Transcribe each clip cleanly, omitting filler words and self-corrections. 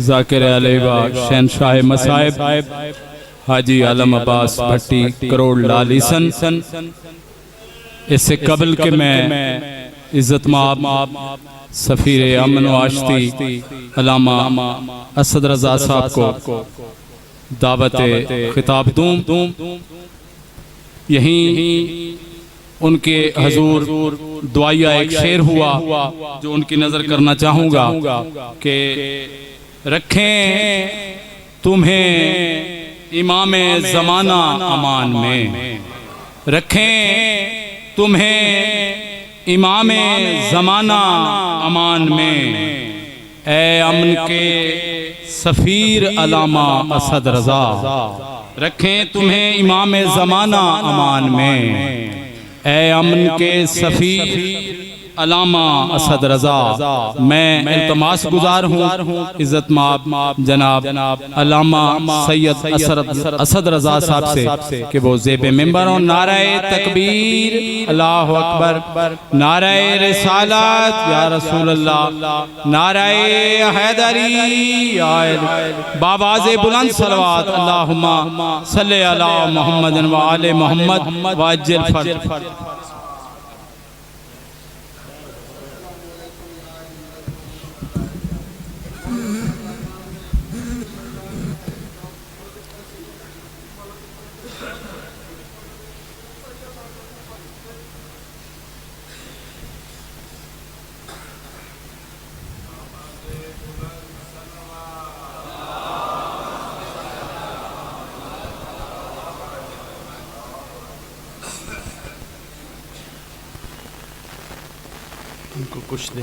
ذاکر علیہ شہنشاہ مصائب حاجی عالم عباس بھٹی کروڑ لالیسن، اس سے قبل کہ میں عزت مآب سفیر امن و آشتی علامہ اسد رضا صاحب کو دعوت خطاب دوں، یہیں ان کے حضور دعائیہ ایک شعر ہوا جو ان کی نظر کرنا چاہوں گا کہ رکھیں تمہیں امام زمانہ امان میں، رکھیں تمہیں امام زمانہ امان میں، اے امن کے سفیر علامہ اسد رضا، رکھیں تمہیں امام زمانہ امان میں، اے امن کے سفیر علامہ اسد رضا۔ میں التماس گزار ہوں عزت مآب جناب علامہ سید اسد رضا صاحب سے کہ وہ زیب منبر ہوں۔ نعرہ تکبیر، اللہ اکبر، نعرہ رسالت یا رسول اللہ، نعرہ حیدری یا بآواز بلند صلوات، اللہم صلی علی محمد و آل محمد وعجل فرج۔ ان کو کچھ دے۔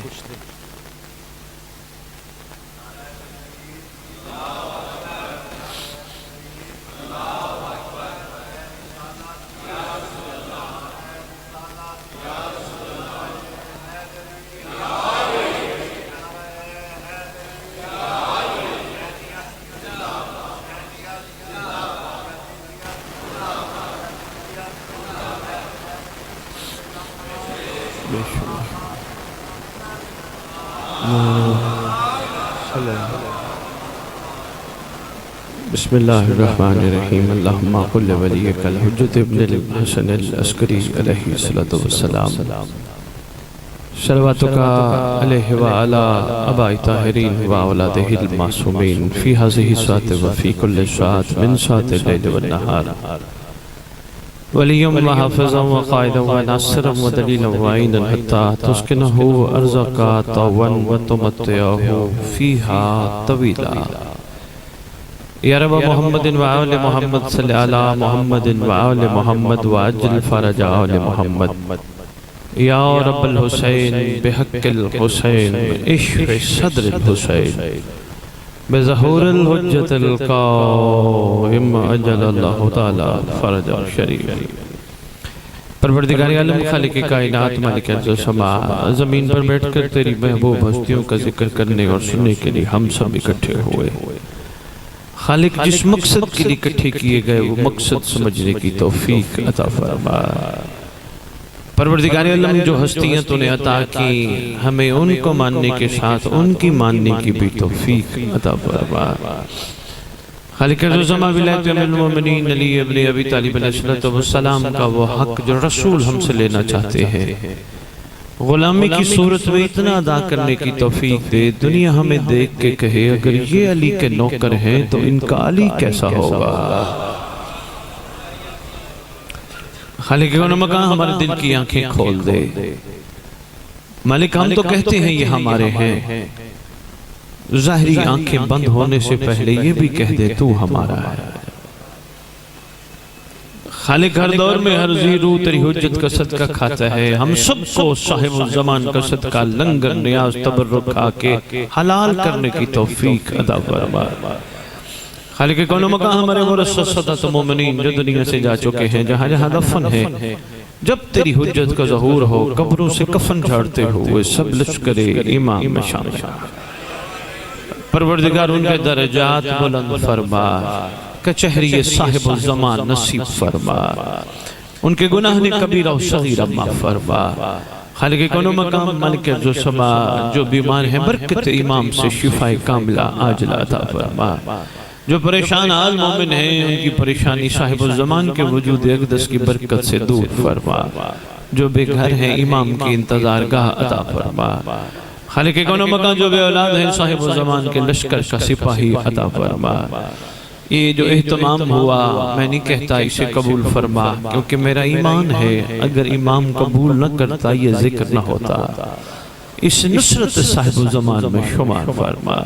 بسم اللہ الرحمن الرحیم، اللہم قل ولیک الحجت ابن الحسن العسکری علیہ السلام، صلواتک علیہ وعلا آباء طاہرین واولادہ المعصومین فی ہذہ الساعۃ وفی کل ساعۃ من ساعۃ اللیل والنہار، ولیم وحافظا وقائدا وناصرا ودلیلا وعینا حتی تسکنہ ارضک طوعا وتمتعہ فیہا طویلا۔ یا رب محمد وآل محمد صلی علی محمد وآل محمد وعجل فرج آل محمد۔ یا رب الحسین بحق الحسین اشفع صدر الحسین بظہور الحجت القائم اجل اللہ تعالی فرج شریف۔ پروردگار عالم خالق کائنات مالک ارض و سماء، زمین پر بیٹھ کر تیری محبوب ہستیوں کا ذکر کرنے اور سننے کے لیے ہم سب اکٹھے ہوئے۔ خالق جس مقصد کے لیے اکٹھے کیے گئے وہ مقصد سمجھنے کی توفیق عطا فرما۔ پروردگار عالم جو ہستیاں تو نے عطا کی، ہمیں ان کو ماننے کے ساتھ ان کی ماننے کی بھی توفیق عطا فرما۔ خالق رضا ولایت امیر المومنین علی ابن ابی طالب علیہ السلام کا وہ حق جو رسول ہم سے لینا چاہتے ہیں، غلامی کی صورت میں اتنا ادا کرنے کی توفیق دے، دنیا ہمیں دیکھ کے کہے اگر یہ علی کے نوکر ہیں تو ان کا علی کیسا ہوگا۔ خالق مکان ہمارے دل کی آنکھیں کھول دے۔ مالک ہم تو کہتے ہیں یہ ہمارے ہیں، ظاہری آنکھیں بند ہونے سے پہلے یہ بھی کہہ دے تو ہمارا ہے۔ خالق ہر دور میں ہر زیرو تیری حجت کا صدقہ کھاتا ہے، ہم سب کو صاحب الزمان کا صدقہ لنگر نیاز تبرک کھا کے حلال کرنے کی توفیق عطا فرما۔ خالق کون و مکان ہمارے مرسل صدت مومنین جو دنیا سے جا چکے ہیں، جہاں جہاں دفن ہیں، جب تیری حجت کا ظہور ہو قبروں سے کفن جھاڑتے ہوئے سب لشکر امام میں شامل۔ پروردگار ان کے درجات بلند فرما، کچہری صاحب الزمان نصیب فرما، ان کے گناہ نے کبیرہ و صغیرہ معاف فرما۔ خالق کون و مقام مالک ارض و سما جو بیمار ہیں برکت امام سے شفا کاملہ عاجلہ عطا فرما، جو پریشان حال مومن ہیں ان کی پریشانی صاحب الزمان کے وجود اقدس کی برکت سے دور فرما، جو بے گھر ہیں امام کی انتظار گاہ عطا فرما، خالق کون و مقام جو بے اولاد ہیں صاحب الزمان کے لشکر کا سپاہی عطا فرما۔ یہ جو اہتمام ہوا میں نہیں کہتا اسے قبول فرما، کیونکہ میرا ایمان ہے اگر امام قبول نہ کرتا یہ ذکر نہ ہوتا، اس نصرت صاحب الزمان میں شمار فرما۔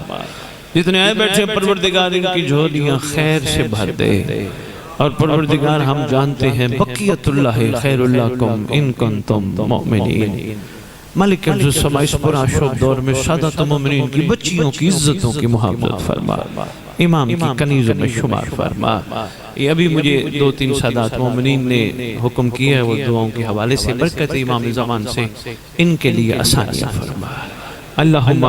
جتنے آئے بیٹھے پروردگار ان کی جھولیاں خیر سے بھر دے، اور پروردگار ہم جانتے ہیں بقیت اللہ خیر لکم ان کنتم مؤمنین۔ مالک ارض و سما اس پرآشوب دور میں سادات مومنین کی بچیوں کی عزتوں کی محافظت فرما، امام کی کنیزوں میں شمار فرما۔ یہ ابھی مجھے 2-3 سادات مومنین نے حکم کیا ہے، وہ دعاؤں کے حوالے سے برکت امام زمان سے ان کے لیے آسانیاں فرما۔ اللہم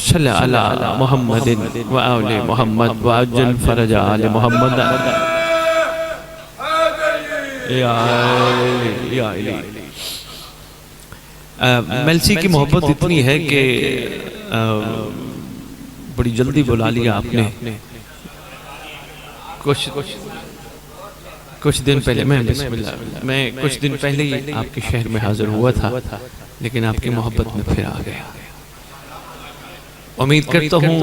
صلی علی محمد و آل محمد و عجل فرج آل محمد۔ یا علی میلسی کی محبت اتنی ہے کہ بڑی جلدی بلا لیا آپ نے۔ کچھ دن پہلے میں کچھ دن پہلے ہی آپ کے شہر میں حاضر ہوا تھا، لیکن آپ کی محبت میں پھر آ گیا۔ امید کرتا ہوں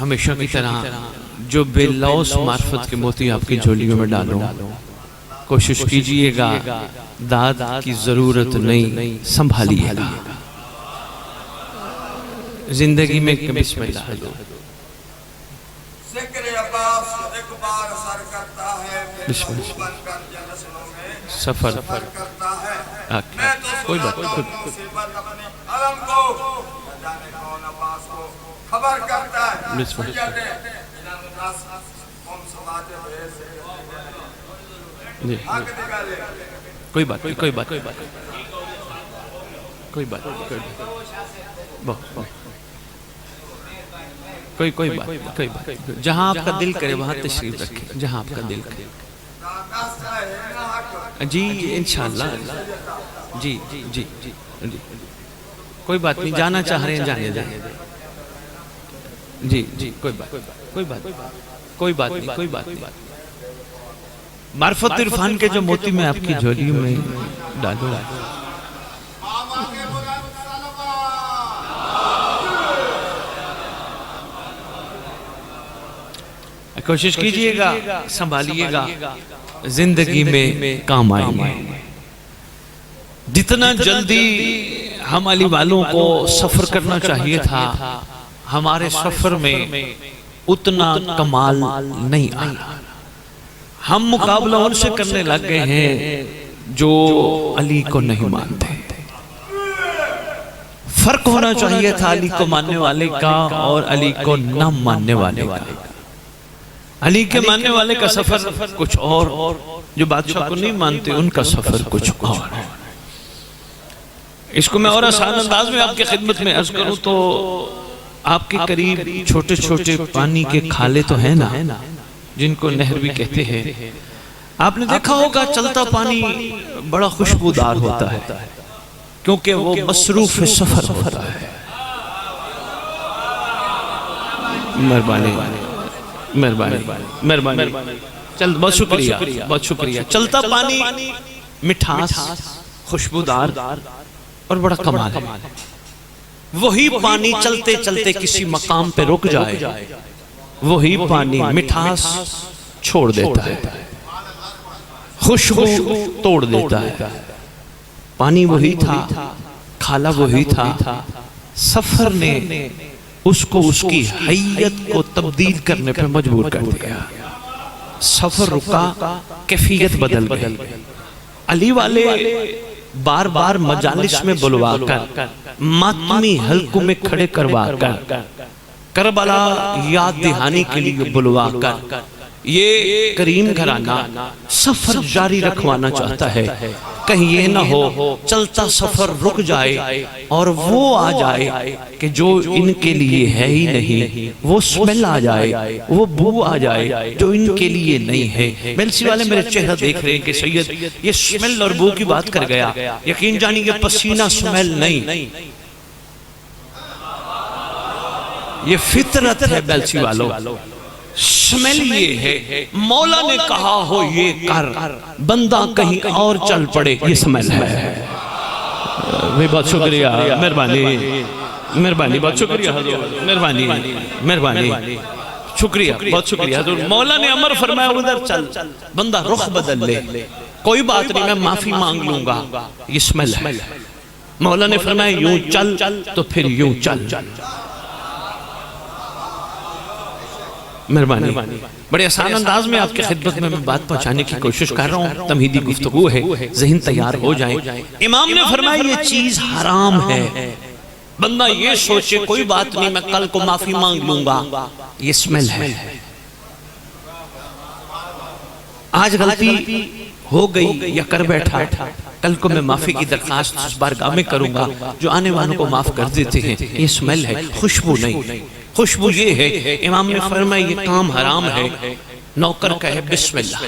ہمیشہ کی طرح جو بے لوث معرفت کے موتی آپ کی جھولیوں میں ڈالوں، کوشش کیجئے گا داد کی ضرورت نہیں، سنبھالیے گا زندگی میں۔ بسم اللہ ذکر عباس ایک بار سر کرتا ہے، بسم اللہ بن کر جلسوں میں سفر کرتا ہے۔ میں تو سناتا ہوں مصیبت اپنی علم کو، نہ جانے کون عباس کو خبر کرتا ہے۔ بسم اللہ کوئی بات کوئی بات کوئی بات کوئی بات جہاں آپ کا دل کرے وہاں تشریف رکھیں، جہاں آپ کا دل کرے۔ جی انشاءاللہ جی کوئی بات نہیں، جانا چاہ رہے ہیں جانے دیں۔ جی کوئی بات نہیں۔ معرفت عرفان کے جو موتی میں آپ کی جھولیوں میں ڈالوں، کوشش کیجئے گا سنبھالیے گا زندگی میں کام آئیں گے۔ جتنا جلدی ہم علی والوں کو سفر کرنا چاہیے تھا، ہمارے سفر میں اتنا کمال نہیں آیا۔ ہم مقابلہ ان سے کرنے لگ گئے ہیں جو علی کو نہیں مانتے۔ فرق ہونا چاہیے تھا علی کو ماننے والے کا اور علی کو نہ ماننے والے کا۔ علی کے ماننے والے کا سفر کچھ اور، جو بادشاہ کو نہیں مانتے ان کا سفر کچھ اور۔ اس کو میں اور آسان انداز میں آپ کی خدمت میں عرض کروں تو آپ کے قریب چھوٹے چھوٹے پانی کے کھالے تو ہیں نا، جن کو نہر بھی کہتے ہیں۔ آپ نے دیکھا ہوگا چلتا پانی بڑا خوشبودار ہوتا ہے، کیونکہ وہ مصروف سفر ہوتا ہے۔ مہربانی چل، بہت شکریہ۔ چلتا پانی مٹھاس، خوشبودار اور بڑا کمال ہے۔ وہی پانی چلتے چلتے کسی مقام پہ رک جائے، وہی پانی مٹھاس چھوڑ دیتا ہے، خوشبو توڑ دیتا ہے۔ پانی وہی تھا، کھالا وہی تھا، سفر نے اس کو اس کی حیت کو تبدیل کرنے پر مجبور کر دیا۔ سفر رکا، کیفیت بدل گئی۔ علی والے بار بار مجالس میں بلوا کر، ماتمی حلقوں میں کھڑے کروا کر، کربلا یاد دہانی کے لیے بلوا کر، یہ کریم گھرانہ سفر جاری رکھوانا چاہتا ہے کہیں یہ نہ ہو چلتا سفر رک جائے اور وہ آ جائے کہ جو ان کے لیے ہے ہی نہیں، وہ سمیل آ جائے، وہ بو آ جائے جو ان کے لیے نہیں ہے۔ میلسی والے میرے چہرہ دیکھ رہے ہیں کہ سید یہ سمیل اور بو کی بات کر گیا، یقین جانی یہ پسینہ سمیل نہیں، یہ فطرت ہے بیلسی والوں۔ سمیل یہ ہے مولا نے کہا ہو یہ کر، بندہ کہیں اور چل پڑے، یہ سمیل ہے۔ بہت شکریہ، مہربانی، بہت شکریہ حضور، مہربانی، شکریہ، بہت شکریہ حضور۔ مولا نے امر فرمایا ادھر چل، بندہ رخ بدل لے، کوئی بات نہیں میں معافی مانگ لوں گا، یہ سمیل ہے۔ مولا نے فرمایا یوں چل تو پھر یوں چل۔ مہربانی، بڑے آسان انداز میں آپ کی خدمت میں بات پہنچانے کی کوشش کر رہا ہوں، تمہیدی گفتگو ہے، ذہن تیار ہو جائیں۔ امام نے فرمایا یہ چیز حرام ہے، بندہ یہ سوچے کوئی بات نہیں میں کل کو معافی مانگ لوں گا، یہ سمیل ہے۔ آج غلطی ہو گئی یا کر بیٹھا، کل کو میں معافی کی درخواست اس بارگاہ میں کروں گا، جو آنے والوں کو معاف کر دیتے ہیں، یہ سمیل ہے، خوشبو نہیں۔ خوشبو یہ ہے، امام نے فرمایا یہ کام حرام ہے، نوکر کہے بسم اللہ۔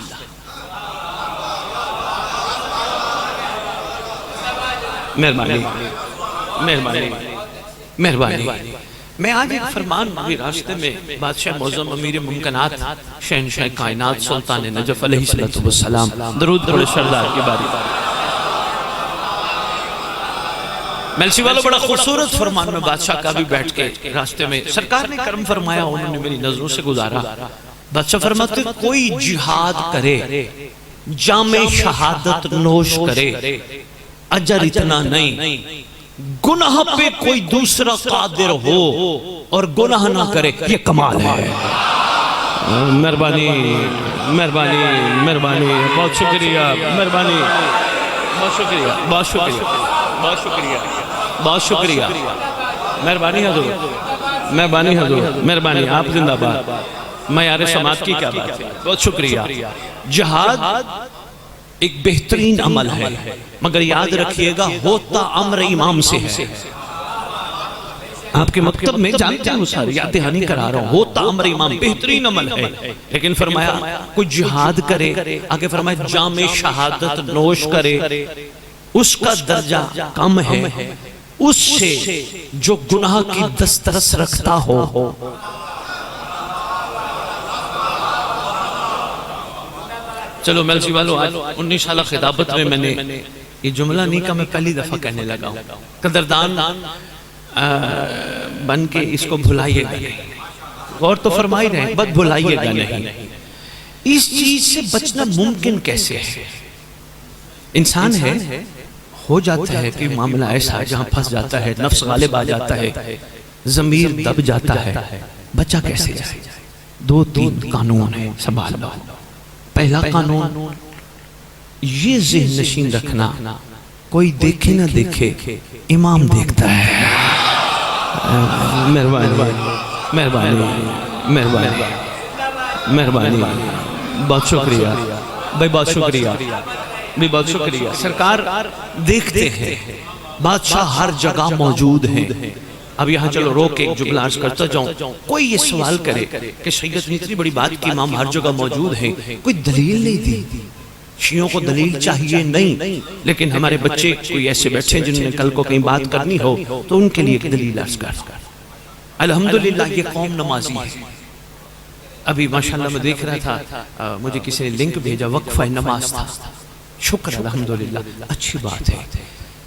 مہربانی۔ میں آج ایک فرمان بھی راستے میں بادشاہ معظم امیر ممکنات شہنشاہ کائنات سلطان نجف علیہ السلام درود بڑے سردار کی باری۔ میلسی والوں بڑا خوبصورت فرمان میں بادشاہ کا بھی بیٹھ کے راستے میں سرکار نے کرم فرمایا، انہوں نے میری نظروں سے گزارا۔ بادشاہ فرماتے کوئی جہاد کرے، جام شہادت نوش کرے، اجر اتنا نہیں، گناہ پہ کوئی دوسرا قادر ہو اور گناہ نہ کرے، یہ کمال ہے۔ مہربانی، بہت شکریہ، بہت شکریہ، مہربانی حضور، مہربانی، آپ زندہ باد، معیار سماعت کی کیا بات ہے، بہت شکریہ۔ جہاد ایک بہترین عمل ہے، مگر یاد رکھیے گا ہوتا امر امام سے ہے۔ آپ کے مکتب میں جانتے ہیں سارے، یاد دہانی کرا رہا ہوں، ہوتا امر امام بہترین عمل ہے، لیکن فرمایا کوئی جہاد کرے، آگے فرمایا جام شہادت نوش کرے، اس کا درجہ کم ہے اس سے جو گناہ کی دسترس رکھتا ہو۔ چلو میلسی والو، آج 19 سالہ خطابت میں نے یہ جملہ نہیں کہا، میں پہلی دفعہ کہنے لگا ہوں، قدردان بن کے اس کو بھلائیے گا نہیں، غور تو فرمائی رہے بس بھلائیے گا نہیں۔ اس چیز سے بچنا ممکن کیسے ہے؟ انسان ہے، ہو جاتا ہے کہ معاملہ ایسا جہاں پھنس جاتا ہے، نفس غالب آ جاتا ہے، ضمیر دب جاتا ہے، بچہ کیسے جائے؟ 2-3 قانون ہیں، سنبھال لو۔ پہلا قانون یہ ذہن نشین رکھنا، کوئی دیکھے نہ دیکھے امام دیکھتا ہے۔ مہربانی، بہت شکریہ بھائی، بہت شکریہ۔ سرکار دیکھتے ہیں، بادشاہ ہر جگہ موجود ہیں۔ اب یہاں چلو روک ایک جملہ عرض کرتا جاؤں، کوئی یہ سوال کرے کہ سید نے اتنی بڑی بات کی امام ہر جگہ موجود ہیں، کوئی دلیل نہیں دی۔ شیعوں کو دلیل چاہیے نہیں، لیکن ہمارے بچے کوئی ایسے بیٹھے ہیں جنہوں نے کل کو کہیں بات کرنی ہو تو ان کے لیے ایک دلیل عرض کر۔ الحمدللہ یہ قوم نمازی ہے۔ ابھی ماشاءاللہ میں دیکھ رہا تھا، مجھے کسی نے لنک بھیجا، وقفہ نماز تھا۔ شکر الحمدللہ، اچھی بات ہے،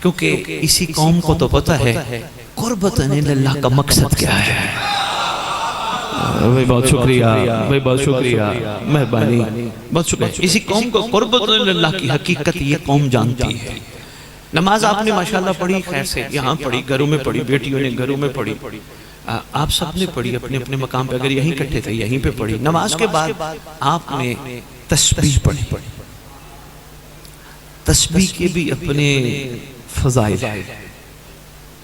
کیونکہ اسی قوم کو تو پتہ ہے قربتاً اللہ کا مقصد کیا ہے۔ بہت شکریہ، مہربانی، بہت شکریہ۔ اسی قوم کو قربتاً اللہ کی حقیقت یہ قوم جانتی ہے۔ نماز آپ نے ماشاءاللہ پڑھی، خیر سے یہاں پڑھی، گھروں میں پڑھی، بیٹیوں نے گھروں میں پڑھی، آپ سب نے پڑھی اپنے اپنے مقام پہ، اگر یہیں کٹھے تھے یہیں پہ پڑھی۔ نماز کے بعد آپ نے تسبیح پڑھی۔ تسبیح کے بھی اپنے فضائل ہیں،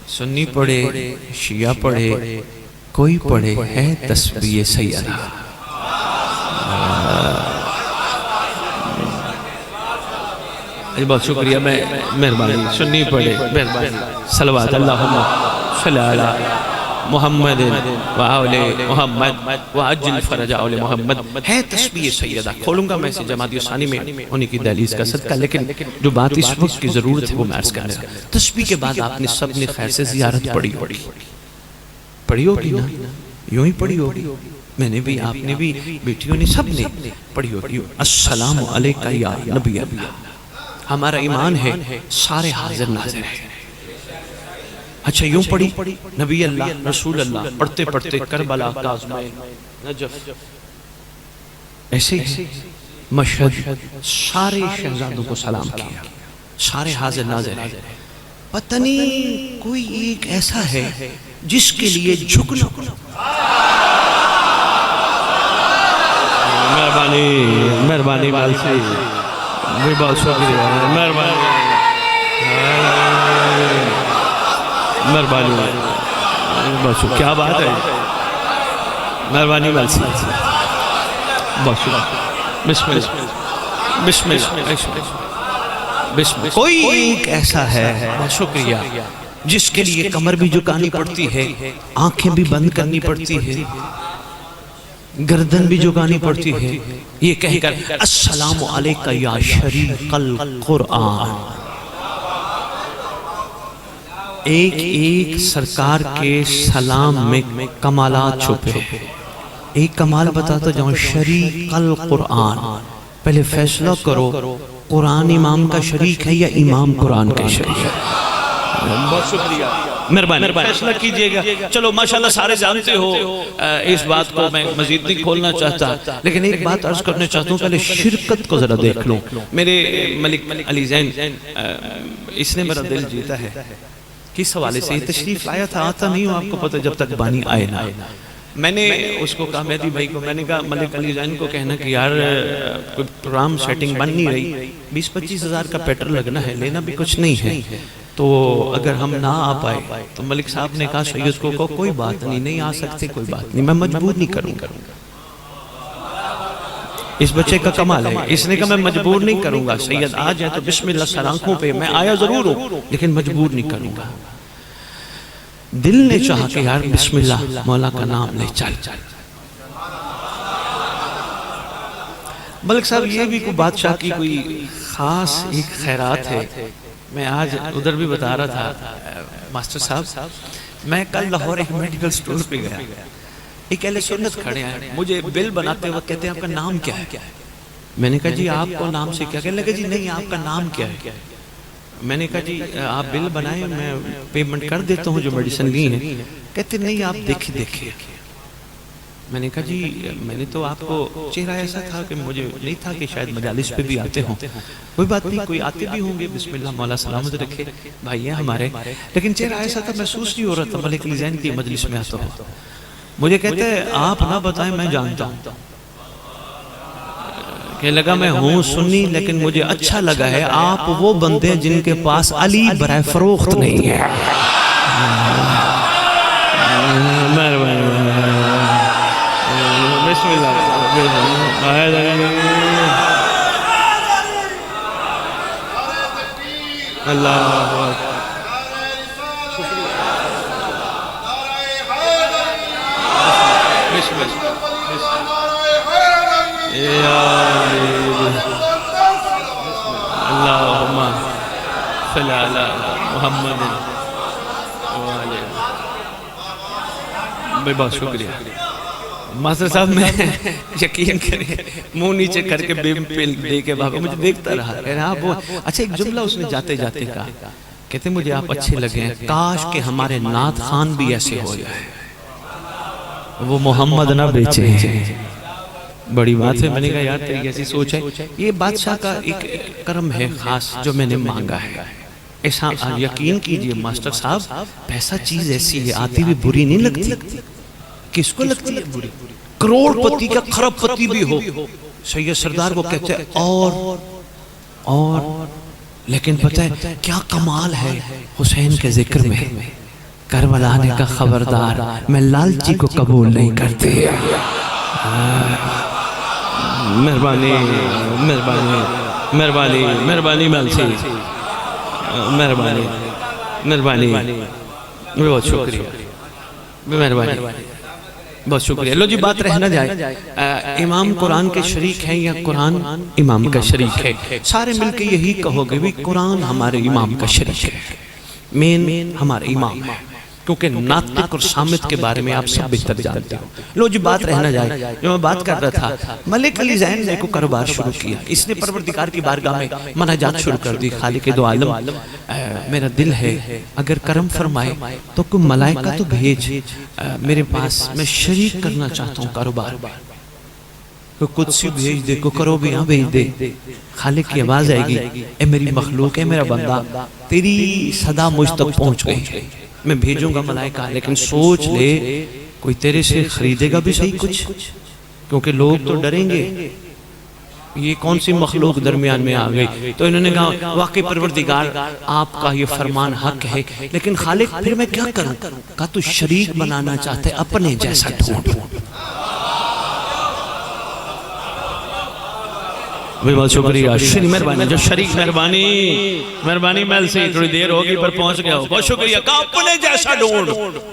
سنی پڑھے، شیعہ پڑھے، کوئی پڑھے، ہے تسبیح سیدہ۔ بہت شکریہ. میں مہربانی سننی پڑے مہربانی. صلوات اللہم صلی علی محمد وآل محمد وعجل فرج آل محمد. ہے تسبیح سیدہ. کھولوں گا میں اسے جماعتی ثانی میں انہی کی دہلیز کا صدقہ، لیکن جو بات اس وقت کی ضرورت ہے وہ میں عرض کرنے گا. تسبیح کے بعد آپ نے سب نے خیر سے زیارت پڑھی ہوگی نا؟ یوں ہی پڑھی ہوگی. میں نے بھی، آپ نے بھی، بیٹیوں نے، سب نے پڑھی ہوگی. السلام علیکہ یا نبی اللہ. ہمارا ایمان ہے سارے حاضر ناظر ہیں. اچھا یوں پڑھی نبی اللہ رسول اللہ، پڑھتے پڑھتے کربلا، کاظمین، نجف، ایسے ہی مشہد، سارے شہزادوں کو سلام کیا. سارے حاضر ناظر ہیں. پتہ نہیں کوئی ایک ایسا ہے جس کے لیے جھکنا. مہربانی والسی، بہت شکریہ. مہربانی بہت شکریہ. کیا بات ہے. مہربانی والسی، بہت شکریہ. بسم اللہ بسم اللہ بسم اللہ. کوئی ایک ایسا ہے، بہت شکریہ، جس کے لیے کمر بھی جھکانی پڑتی ہے، آنکھیں بھی بند کرنی پڑتی ہے، گردن بھی جھکانی پڑتی ہے، یہ کہہ کر السلام علیکہ یا شریک القرآن. ایک ایک سرکار کے سلام میں کمالات چھپے. ایک کمال بتاتا جاؤں، شریک القرآن. پہلے فیصلہ کرو قرآن امام کا شریک ہے یا امام قرآن کا شریک ہے. بہت شکریہ. مہربانی فیصلہ کیجئے گا. چلو ماشاءاللہ سارے جانتے ہو اس بات کو، میں مزید نہیں کھولنا چاہتا، لیکن ایک بات عرض کرنے چاہتا ہوں. پہلے شرکت کو ذرا دیکھ لوں. میرے ملک علی زین، اس نے میرا دل جیتا ہے. کس حوالے سے یہ تشریف لایا تھا آتا نہیں ہوں، آپ کو پتہ جب تک بانی آئے نہ. میں نے اس کو کہا، مہدی بھائی کو میں نے کہا ملک علی زین کو کہنا کہ یار کوئی پروگرام سیٹنگ بن نہیں رہی، 20-25 ہزار کا پیٹر لگنا ہے، لینا بھی کچھ نہیں ہے، تو اگر ہم نہ آ پائے تو ملک صاحب نے کہا سید کو کوئی بات نہیں آ سکتے، کوئی بات نہیں، میں مجبور نہیں کروں گا. اس بچے کا کمال ہے. اس نے کہا میں مجبور نہیں کروں گا، سید آ جائے تو بسم اللہ سرانکھوں پہ. میں آیا ضرور ہوں لیکن مجبور نہیں کروں گا. دل نے چاہا کہ یار بسم اللہ مولا کا نام لے چل. ملک صاحب یہ بھی کوئی بادشاہ کی کوئی خاص ایک خیرات ہے. میں آج ادھر بھی بتا رہا تھا ماسٹر صاحب، میں کل لاہور ایک میڈیکل سٹور پہ گیا. ایک اہل سنت کھڑے ہیں، مجھے بل بناتے وقت کہتے ہیں آپ کا نام کیا ہے؟ میں نے کہا جی آپ کو نام سے کیا؟ کہنے لگے جی نہیں آپ کا نام کیا ہے؟ میں نے کہا جی آپ بل بنائیں، میں پیمنٹ کر دیتا ہوں جو میڈیسن لی ہیں. کہتے نہیں آپ دیکھیں. میں نے کہا جی میں نے تو آپ کو چہرہ ایسا تھا کہ مجھے نہیں تھا کہ شاید مجالس پہ بھی آتے ہوں. کوئی بات نہیں، کوئی آتے بھی ہوں گے، بسم اللہ مولا سلامت رکھے بھائی ہیں ہمارے. لیکن چہرہ ایسا تھا، محسوس نہیں ہو رہا تھا ملک علی زین کی مجلس میں آتا ہوں. مجھے کہتے ہیں آپ نہ بتائیں میں جانتا ہوں. کہ لگا میں ہوں سنی، لیکن مجھے اچھا لگا ہے آپ وہ بندے جن کے پاس علی برائے فروخت نہیں ہے. بسم اللہ. اللہ اللہم صلی علی محمد. بہت شکریہ ماسٹر صاحب. میں یقین کریں منہ نیچے کر کے بیم پیل دے کے بابا مجھے دیکھتا رہا. کہہ رہا وہ اچھا ایک جملہ اس نے جاتے جاتے کہا، کہتے مجھے آپ اچھے لگے ہیں، کاش کہ ہمارے نعت خان بھی ایسے ہو جائے، وہ محمد نہ بیچے. بڑی بات ہے. میں نے کہا یار تیری ایسی سوچ ہے. یہ بادشاہ کا ایک کرم ہے خاص جو میں نے مانگا ہے. ایسا یقین کیجئے ماسٹر صاحب، پیسہ چیز ایسی ہے آتی بھی بری نہیں لگتی. کس کو لگتی ہے بری؟ کروڑ پتی کا خراب پتی بھی ہو. سید سردار کو کہتے ہیں اور لیکن پتہ ہے کیا کمال ہے حسین کے ذکر میں. کربلا نے کہا خبردار میں لالچی کو قبول نہیں کرتے. مہربانی مہربانی مہربانی ملسی مہربانی مہربانی بہت شکریہ مہربانی بہت شکریہ. لو جی بات رہ نہ جائے امام قرآن کے شریک ہیں یا قرآن امام کا شریک ہے؟ سارے مل کے یہی کہو گے بھی قرآن ہمارے امام کا شریک ہے، مین ہمارے امام ہے، کیونکہ ناطق اور صامت کے بارے میں آپ سب بہتر جانتے ہو. لو جی بات رہ نہ جائے، جو میں بات کر رہا تھا، ملک علی زین نے کو کاروبار شروع کیا. اس نے پروردگار کی بارگاہ میں مناجات شروع کر دی. خالق دو عالم میرا دل ہے اگر کرم فرمائے تو کوئی ملائکہ تو بھیج میرے پاس، میں شریک کرنا چاہتا ہوں کاروبار. کوئی قدسی بھیج دے، کوئی کرو بھی یہاں بھیج دے. خالق کی آواز آئے گی، اے میری مخلوق، اے میرا بندہ، تیری صدا مجھ تک پہنچ گئی، میں بھیجوں گا ملائکہ. لیکن سوچ لے کوئی تیرے سے خریدے گا بھی صحیح کچھ، کیونکہ لوگ تو ڈریں گے یہ کون سی مخلوق درمیان میں آ گئی. تو انہوں نے کہا واقعی پروردگار آپ کا یہ فرمان حق ہے، لیکن خالق پھر میں کیا کروں؟ کہا تو شریک بنانا چاہتے اپنے جیسا ڈھونڈ. بہت شکریہ، مہربانی جو شریک، مہربانی مہربانی محل سے تھوڑی دیر ہوگی پر پہنچ گیا ہو. بہت شکریہ. کہا اپنے جیسا ڈھونڈ.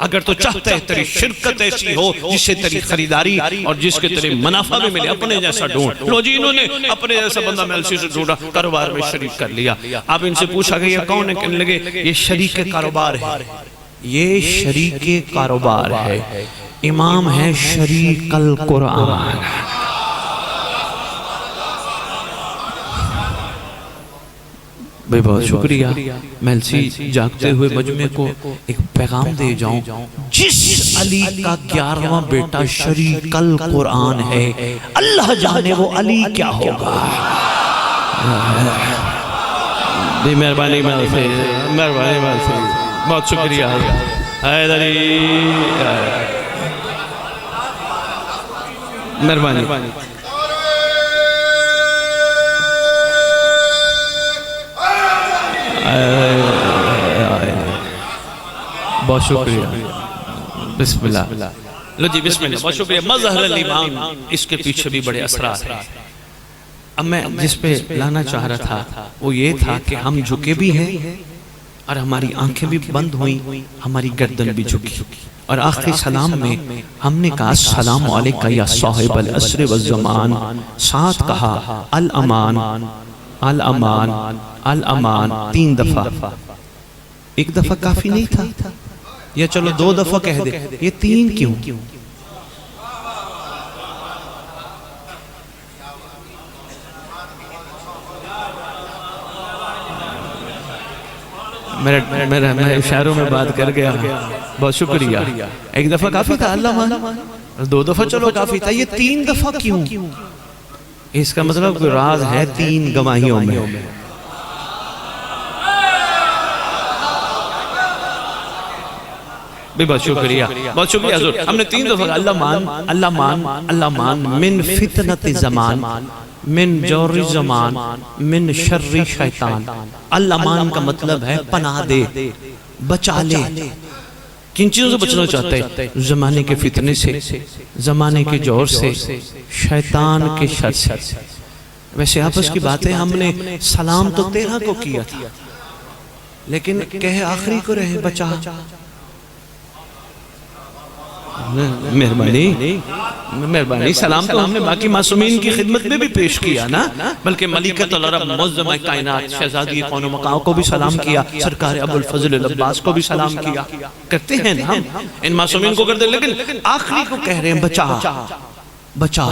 اگر تو چاہتا ہے تیری شرکت ایسی ہو جس سے تیری خریداری اور جس کے تیرے منافع بھی ملے، اپنے جیسا ڈھونڈ. لو جی انہوں نے اپنے جیسا بندہ محل سے ڈھونڈا، کاروبار میں شریک کر لیا. آپ ان سے پوچھا کہ یہ کون ہے؟ کہنے لگے یہ شریک کاروبار ہے، یہ شریک کاروبار ہے. امام ہے شریک القرآن. بہت شکریہ. محلسی جاگتے ہوئے مجمع کو ایک پیغام دے جاؤں، جس علی کا 11واں بیٹا شریک القرآن ہے، اللہ جانے وہ علی کیا ہوگا. مہربانی محلسی، مہربانی محلسی، بہت شکریہ. حیدری مہربانی. بہت شکریہ. بسم اللہ. لو جی بسم اللہ. بہت شکریہ. مظہر الایمان، اس کے پیچھے بھی بڑے اثرات ہیں. اب میں جس پہ لانا چاہ رہا تھا وہ یہ تھا کہ ہم جھکے بھی ہیں اور ہماری آنکھیں بھی بند ہوئیں، ہماری گردن بھی جھکی. اور آخری سلام میں ہم نے کہا السلام علیکہ یا صاحب العصر والزمان، ساتھ کہا الامان الامان الامان 3 دفعہ. ایک دفعہ کافی نہیں تھا یا چلو 2 دفعہ کہہ دے، یہ 3 کیوں؟ میں اشاروں میں بات کر گیا. بہت شکریہ. ایک دفعہ کافی تھا اللہ مان، 2 دفعہ چلو کافی تھا، یہ 3 دفعہ کیوں؟ اس کا مطلب کوئی راز ہے 3 گواہیوں میں. بہت شکریہ. بہت شکریہ حضور. ہم نے 3 دفعہ اللہ مان اللہ مان اللہ مان، من فتنت زمان، من جور زمان، من شر شیطان. اللہ مان کا مطلب ہے پناہ دے، بچا لے. کن چیزوں سے بچنا چاہتے ہیں؟ زمانے کے فتنے سے، زمانے کے جور سے، شیطان کے شر سے. ویسے آپس کی باتیں ہم نے سلام تو 13 کو کیا تھا، لیکن کہے آخری کو رہے بچا. مہربانی مہربانی. سلام تو ہم نے باقی معصومین کی خدمت میں بھی پیش کیا نا، بلکہ ملکۃ العرب معظمہ کائنات شہزادی کون و مقام کو بھی سلام کیا، سرکار ابو الفضل العباس کو بھی سلام کیا. کرتے ہیں نا ہم ان معصومین کو کرتے ہیں، لیکن آخری کو کہہ رہے ہیں بچا بچا،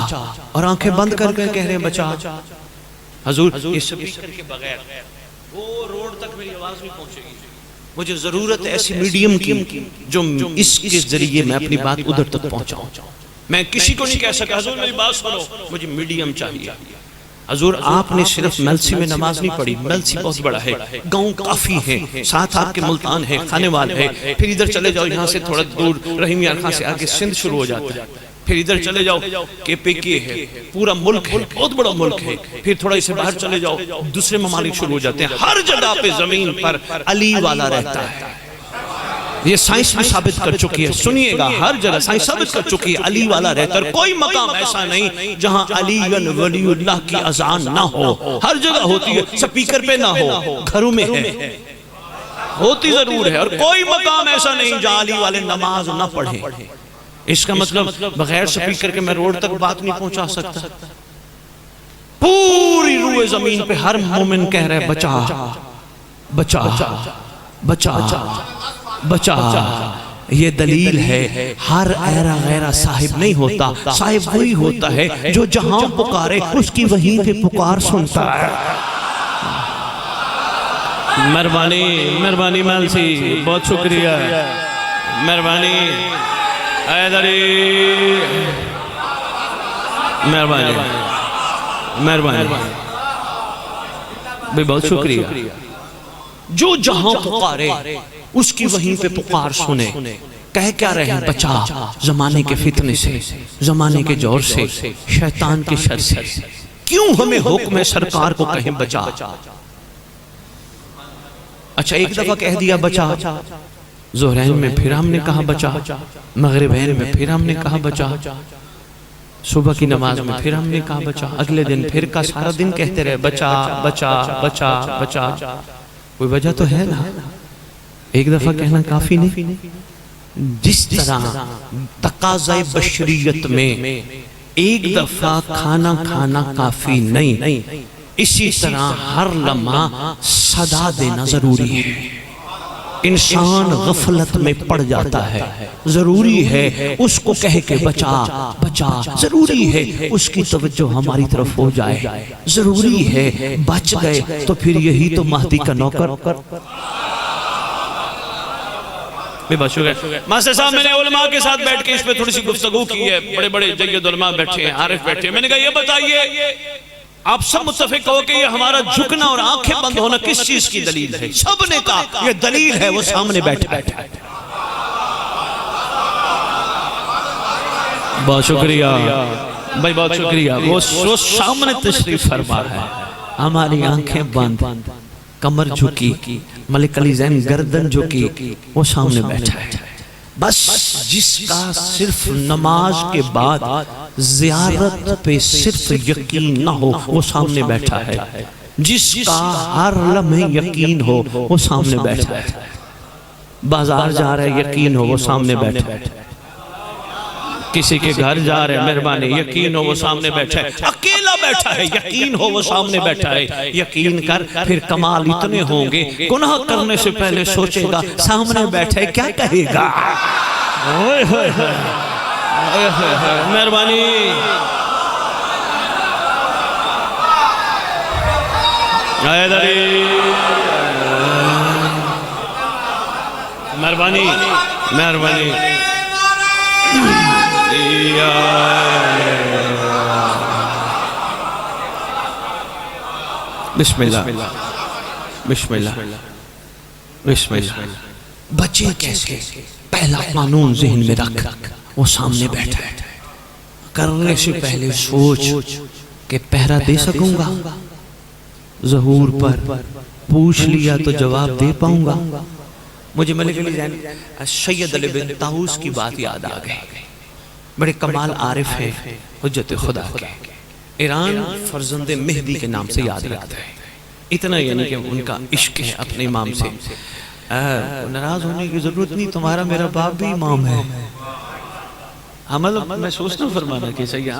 اور آنکھیں بند کر کے کہہ رہے ہیں بچا. حضور یہ سپیکر کے بغیر وہ روڈ تک میری آواز نہیں پہنچے گی. مجھے ضرورت ہے ایسی میڈیم کی جو اس کے ذریعے میں اپنی بات ادھر تک پہنچاؤں. میں کسی کو نہیں کہہ سکا حضور میری بات سنو، مجھے میڈیم چاہیے. حضور آپ نے صرف ملسی میں نماز نہیں پڑھی، ملسی بہت بڑا ہے، گاؤں کافی ہے، ساتھ آپ کے ملتان ہے، خانیوال ہے، پھر ادھر چلے جاؤ یہاں سے تھوڑا دور رحیم یار خان سے آگے سندھ شروع ہو جاتا ہے، پھر ادھر چلے جاؤ کے پی کے ہے، پورا ملک ہے، بہت بڑا ملک ہے. پھر تھوڑا اسے باہر چلے جاؤ دوسرے ممالک شروع ہو جاتے ہیں. ہر جگہ پہ زمین پر علی والا رہتا ہے. یہ سائنس بھی ثابت کر چکی ہے، سنیے گا، ہر جگہ سائنس ثابت کر چکی ہے علی والا رہتا ہے، کوئی مقام ایسا نہیں جہاں علی ولی اللہ کی اذان نہ ہو، ہر جگہ ہوتی ہے، سپیکر پہ نہ ہو، گھروں میں ہے، ہوتی ضرور ہے، اور کوئی مقام ایسا نہیں جہاں علی والے نماز نہ پڑھیں۔ اس کا مطلب بغیر سپیکر کے میں روڈ تک بات نہیں پہنچا سکتا۔ پوری روئے زمین پہ ہر مومن کہہ رہے بچا بچا بچا بچا۔ یہ دلیل ہے ہر ایرا غیرہ صاحب نہیں ہوتا، صاحب وہی ہوتا ہے جو جہاں پکارے اس کی وہیں پہ پکار سنتا ہے۔ مہربانی مہربانی مالسی، بہت شکریہ، مہربانی حیدری، مہربانی مہربانی بھی بہت شکریہ۔ جو جہاں پکارے اس کی وہیں پہ پکار سنے، کہہ کیا رہے ہیں بچا زمانے کے فتنے سے، زمانے کے جور سے، شیطان کے شر سے۔ کیوں ہمیں حکم ہے سرکار کو کہیں بچا؟ اچھا ایک دفعہ کہہ دیا بچا، ظہرین میں پھر ہم نے کہا بچا، مغربین میں پھر ہم نے کہا بچا، صبح کی نماز میں پھر ہم نے کہا بچا، اگلے دن پھر کا سارا دن کہتے رہے بچا بچا بچا بچا۔ کوئی وجہ تو ہے نا، ایک دفعہ کہنا کافی نہیں۔ جس طرح تقاضۂ بشریت میں ایک دفعہ کھانا کھانا کافی نہیں، اسی طرح ہر لمحہ صدا دینا ضروری ہے۔ انسان غفلت میں پڑ جاتا ہے، ضروری ہے اس کو کہہ کے بچا بچا، ضروری ہے اس کی توجہ ہماری طرف ہو جائے، ضروری ہے بچ گئے تو پھر یہی تو مہدی کا نوکر۔ ماسٹر صاحب میں نے علماء کے ساتھ بیٹھ کے اس پہ تھوڑی سی گفتگو کی ہے، بڑے بڑے جید علماء بیٹھے ہیں، عارف بیٹھے ہیں، میں نے کہا یہ بتائیے آپ سب متفق ہو کہ یہ ہمارا جھکنا اور آنکھیں بند ہونا کس چیز کی دلیل ہے؟ سب نے کہا یہ دلیل ہے وہ سامنے بیٹھا ہے۔ بہت شکریہ بھائی، بہت شکریہ۔ وہ سامنے تشریف فرما ہے، ہماری آنکھیں بند، کمر جھکی، ملک علی زین گردن جھکی، وہ سامنے بیٹھا ہے۔ بس جس کا صرف نماز کے بعد زیارت پہ صرف یقین نہ ہو وہ سامنے بیٹھا ہے، جس کا ہر لمحے یقین ہو وہ سامنے بیٹھا ہے، بازار جا رہے یقین ہو وہ سامنے بیٹھا ہے، کسی کے گھر جا رہے مہربانی یقین ہو وہ سامنے بیٹھا ہے، اکیلا بیٹھا ہے یقین ہو وہ سامنے بیٹھا ہے۔ یقین کر پھر کمال اتنے ہوں گے، گناہ کرنے سے پہلے سوچے گا سامنے بیٹھا ہے کیا کہے گا۔ مہربانی مہربانی مہربانی بسم اللہ بسم اللہ بسم اللہ۔ بچے کیسے؟ پہلا قانون ذہن میں رکھ، وہ سامنے بیٹھا ہے، کرنے سے پہلے سوچ کہ پہرا دے سکوں گا، ظہور پر پوچھ لیا تو جواب دے پاؤں گا۔ مجھے ملک علی زین سید علی بن طاؤس کی بات یاد آ گئی، بڑے کمال عارف ہے، حجت خدا کے، ایران فرزند مہدی کے نام سے یاد رکھتا ہے، اتنا یعنی کہ ان کا عشق ہے اپنے امام سے۔ ناراض ہونے کی ضرورت نہیں، تمہارا میرا باپ بھی امام ہے۔ میں سوچنا فرمانا کہ صحیح ہے،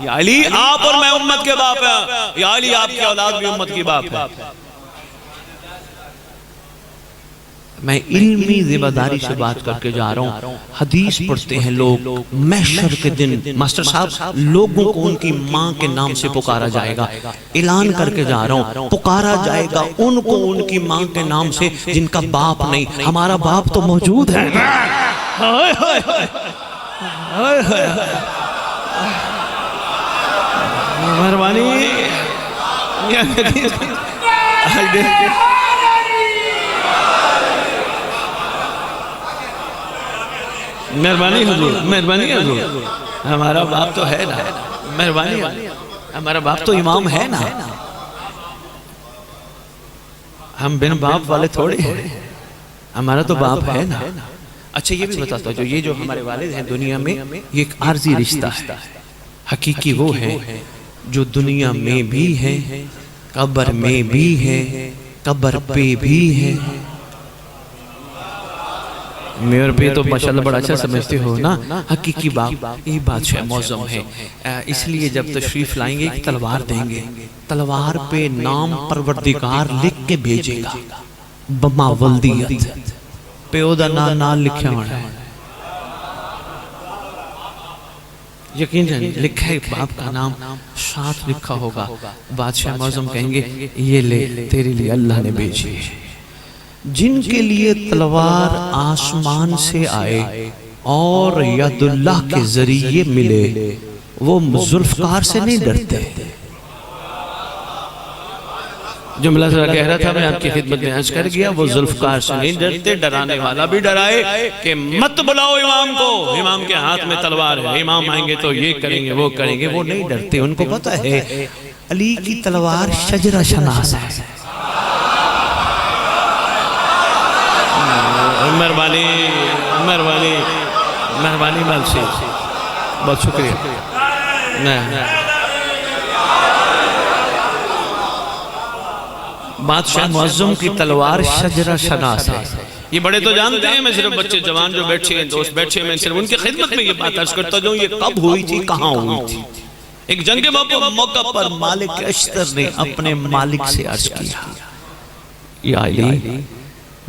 یا علی آپ اور میں امت کے باپ ہیں، یا علی آپ کی اولاد بھی امت کی باپ ہے۔ میں علمی ذمہ داری سے بات کر کے جا رہا ہوں، حدیث پڑھتے ہیں لوگ، محشر کے دن ماسٹر صاحب لوگوں کو ان کی ماں کے نام سے پکارا جائے گا، اعلان کر کے جا رہا ہوں، پکارا جائے گا ان کو ان کی ماں کے نام سے جن کا باپ نہیں، ہمارا باپ تو موجود ہے۔ مہربانی مہربانی حضور، مہربانی حضور، ہمارا باپ تو ہے نا، مہربانی ہمارا باپ تو امام ہے نا، ہم بن باپ والے تھوڑے ہیں، ہمارا تو باپ ہے نا. اچھا یہ بھی بتاتا ہوں، یہ جو ہمارے والد ہیں دنیا میں، یہ ایک عارضی رشتہ ہے. حقیقی وہ ہے جو دنیا میں بھی ہے، قبر میں بھی ہے، قبر پہ بھی ہے. میرے پہ تو ماشاءاللہ بڑا اچھا سمجھتے ہو نا. حقیقی باپ یہ بادشاہ معظم ہے. اس لیے جب تشریف لائیں گے ایک تلوار دیں گے، تلوار پہ نام پروردگار لکھ کے بھیجے گا، بما ولدیت پیو دا نام لکھیا ہونا ہے. یقین جانیں لکھا ہے باپ کا نام ساتھ لکھا ہوگا. بادشاہ معظم کہیں گے یہ لے تیرے لیے اللہ نے بھیجی. جن کے لیے تلوار آسمان سے آئے اور ید اللہ کے ذریعے ملے وہ ذوالفقار سے نہیں ڈرتے. جو ملا صلی اللہ کہہ رہا تھا میں آپ کی خدمت میں عرض کر گیا، وہ ذوالفقار سے نہیں ڈرتے. ڈرانے والا بھی ڈرائے کہ مت بلاؤ امام کو، امام کے ہاتھ میں تلوار ہے، امام آئیں گے تو یہ کریں گے وہ کریں گے. وہ نہیں ڈرتے، ان کو پتہ ہے علی کی تلوار شجرہ شناس ہے. مہربانی مہربانی مہربانی ملسی، بہت شکریہ. بادشاہ معظم کی تلوار شجرہ شناس ہے. یہ بڑے تو جانتے ہیں، میں صرف بچے جوان جو بیٹھے ہیں، دوست بیٹھے ہیں، میں صرف ان کی خدمت میں یہ بات عرض کرتا ہوں یہ کب ہوئی تھی، کہاں ہوئی تھی. ایک جنگ موقع پر مالک اشتر نے اپنے مالک سے عرض کیا یا علی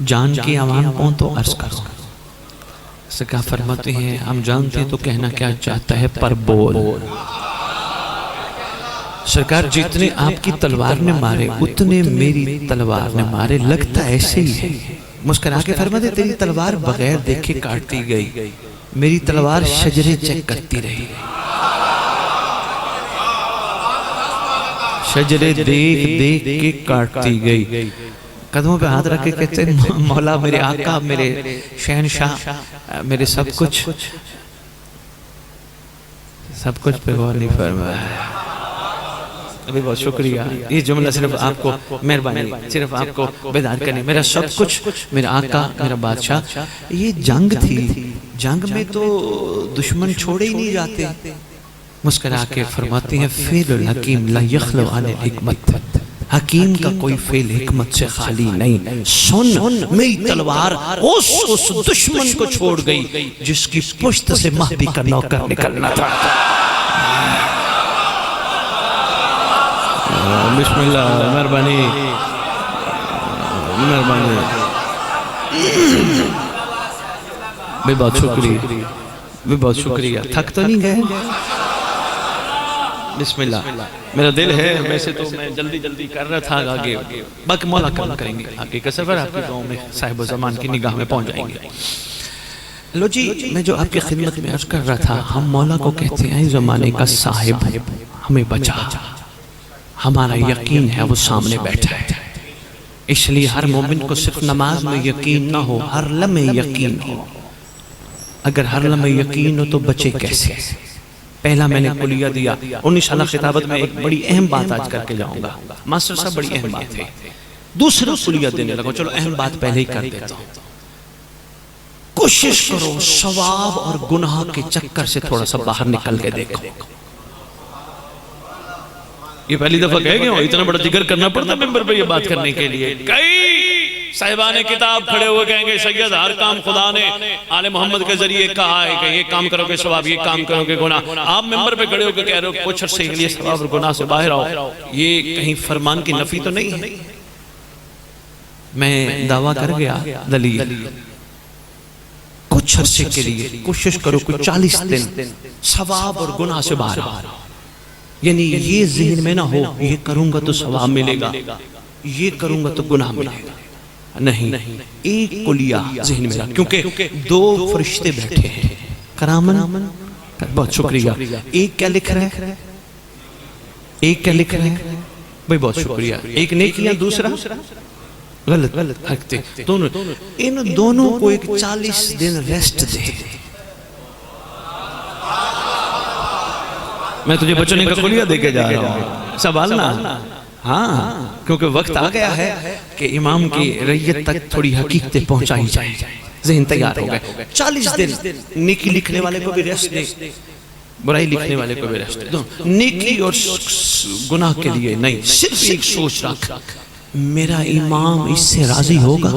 جان کی آوان کون تو عرض کرو. سکا فرماتے ہیں ہم جانتے ہیں تو کہنا کیا چاہتا ہے پر بول. سرکار جتنے آپ کی تلوار نے مارے اتنے میری تلوار نے مارے، لگتا ایسے ہی ہے. مسکرا کے فرماتے تیری تلوار بغیر دیکھے کاٹتی گئی، میری تلوار شجرے چیک کرتی رہی، شجرے دیکھ دیکھ کے کاٹتی گئی. قدموں پہ ہاتھ رکھ کے کہتے ہیں مولا میرے آقا، میرے شہنشاہ، میرے سب کچھ پہ غور نہیں فرمایا. ابھی بہت شکریہ. یہ جملہ صرف آپ کو مہربانی، صرف آپ کو بیدار کرنے. میرا سب کچھ، میرا آقا، میرا بادشاہ. یہ جنگ تھی، جنگ میں تو دشمن چھوڑے ہی نہیں جاتے. مسکرا کے فرماتے ہیں فعل الحکیم لا یخلو عن الحکمت، حکیم کا کوئی فعل حکمت سے خالی نہیں. سن میری تلوار اس دشمن کو چھوڑ گئی جس کی پشت سے مہدی کا نوکر نکلنا تھا. بسم اللہ. مہربانی مہربانی، بہت شکریہ، بہت شکریہ. تھک تو نہیں گئے؟ بسم اللہ. میرا دل ہے، ویسے تو میں جلدی کر رہا تھا آگے، باقی مولا کرم کریں گے. آگے کا سفر آپ کے گاؤں میں صاحب زمان کی نگاہ میں پہنچ جائیں گے. لو جی، میں جو آپ کی خدمت میں عرض کر رہا تھا، ہم مولا کو کہتے ہیں زمانے کا صاحب، ہمیں بچا. ہمارا یقین ہے وہ سامنے بیٹھا ہے. اس لیے ہر مومن کو صرف نماز میں یقین نہ ہو، ہر لمحے یقین ہو. اگر ہر لمحے یقین ہو تو بچے کیسے؟ پہلا میں نے کلیہ دیا. انشاءاللہ خطابت میں ایک بڑی اہم بات آج کر کے جاؤں گا. ماسٹر صاحب بڑی اہم بات ہے. دوسرا کلیہ دینے لگا. چلو اہم بات پہلے ہی کر دیتا ہوں. کوشش کرو ثواب اور گناہ کے چکر سے تھوڑا سا باہر نکل کے دیکھو. یہ پہلی دفعہ کہہ گئے ہو، اتنا بڑا ذکر کرنا پڑتا ممبر پہ یہ بات کرنے کے لیے. کئی صاحبان کتاب کھڑے ہوئے کہیں گے سید ہر کام خدا نے آل محمد کے ذریعے کہا ہے کہ یہ کام کرو گے ثواب، یہ کام کرو گے گناہ. آپ ممبر پہ کھڑے ہو کے کہہ رہے ہو کچھ عرصے کے لیے ثواب اور گناہ سے باہر آؤ. یہ کہیں فرمان کی نفی تو نہیں ہے؟ میں دعویٰ کر گیا دلیل، کچھ عرصے کے لیے کوشش کرو کوئی 40 دن ثواب اور گناہ سے باہر آؤ. یعنی یہ ذہن میں نہ ہو یہ کروں گا تو ثواب ملے گا، یہ کروں گا تو گناہ ملے گا. نہیں، ایک کلیہ ذہن میں رکھ، کیونکہ دو فرشتے بیٹھے ہیں کرامن. بہت شکریہ. ایک کیا لکھ رہا ہے؟ ایک کیا لکھ رہا ہے بھئی؟ بہت شکریہ. ایک نیکیاں، دوسرا غلط رکھتے. ان دونوں کو ایک 40 دن ریسٹ دے. میں تجھے بچنے کا کلیہ دے کے جا رہا ہوں. سوال نہ ہاں کیونکہ وقت آ گیا ہے کہ امام کی رعیت تک تھوڑی حقیقتیں پہنچائی جائیں. ذہن تیار ہو گئے. 40 دن نیکی لکھنے والے کو بھی ریسٹ دے, برائی لکھنے والے کو بھی ریسٹ دے. نیکی اور گناہ کے لیے نہیں, صرف ایک سوچ رکھ, میرا امام اس سے راضی ہوگا.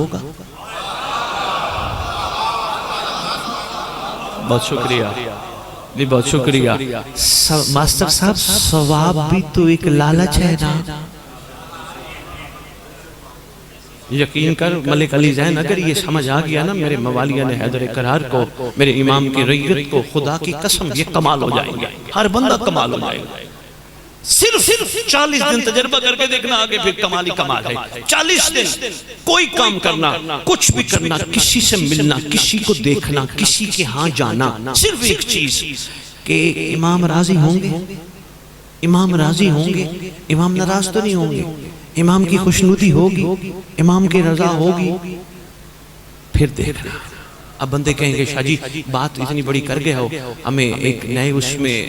بہت شکریہ بھی, بہت شکریہ. ماسٹر صاحب ثواب بھی تو ایک لالچ ہے نا. یقین کر ملک علی زین, اگر یہ سمجھ آ گیا نا میرے موالیان حیدر کرار کو, میرے امام کی رعیت کو, خدا کی قسم یہ کمال ہو جائیں گے. ہر بندہ کمال ہو جائے گا. صرف 40 دن تجربہ کر کے دیکھنا, آگے پھر کمال ہی کمال ہے. 40 دن کوئی کام کرنا, کچھ بھی کرنا, کسی سے ملنا, کسی کو دیکھنا, کسی کے ہاں جانا, صرف ایک چیز کہ امام راضی ہوں گے, امام راضی ہوں گے, امام ناراض تو نہیں ہوں گے, امام کی خوشنودی ہوگی, امام کی رضا ہوگی, پھر دیکھنا. اب بندے کہیں گے شاہ جی بات اتنی بڑی کر گئے ہو, ہمیں ایک نئے اس میں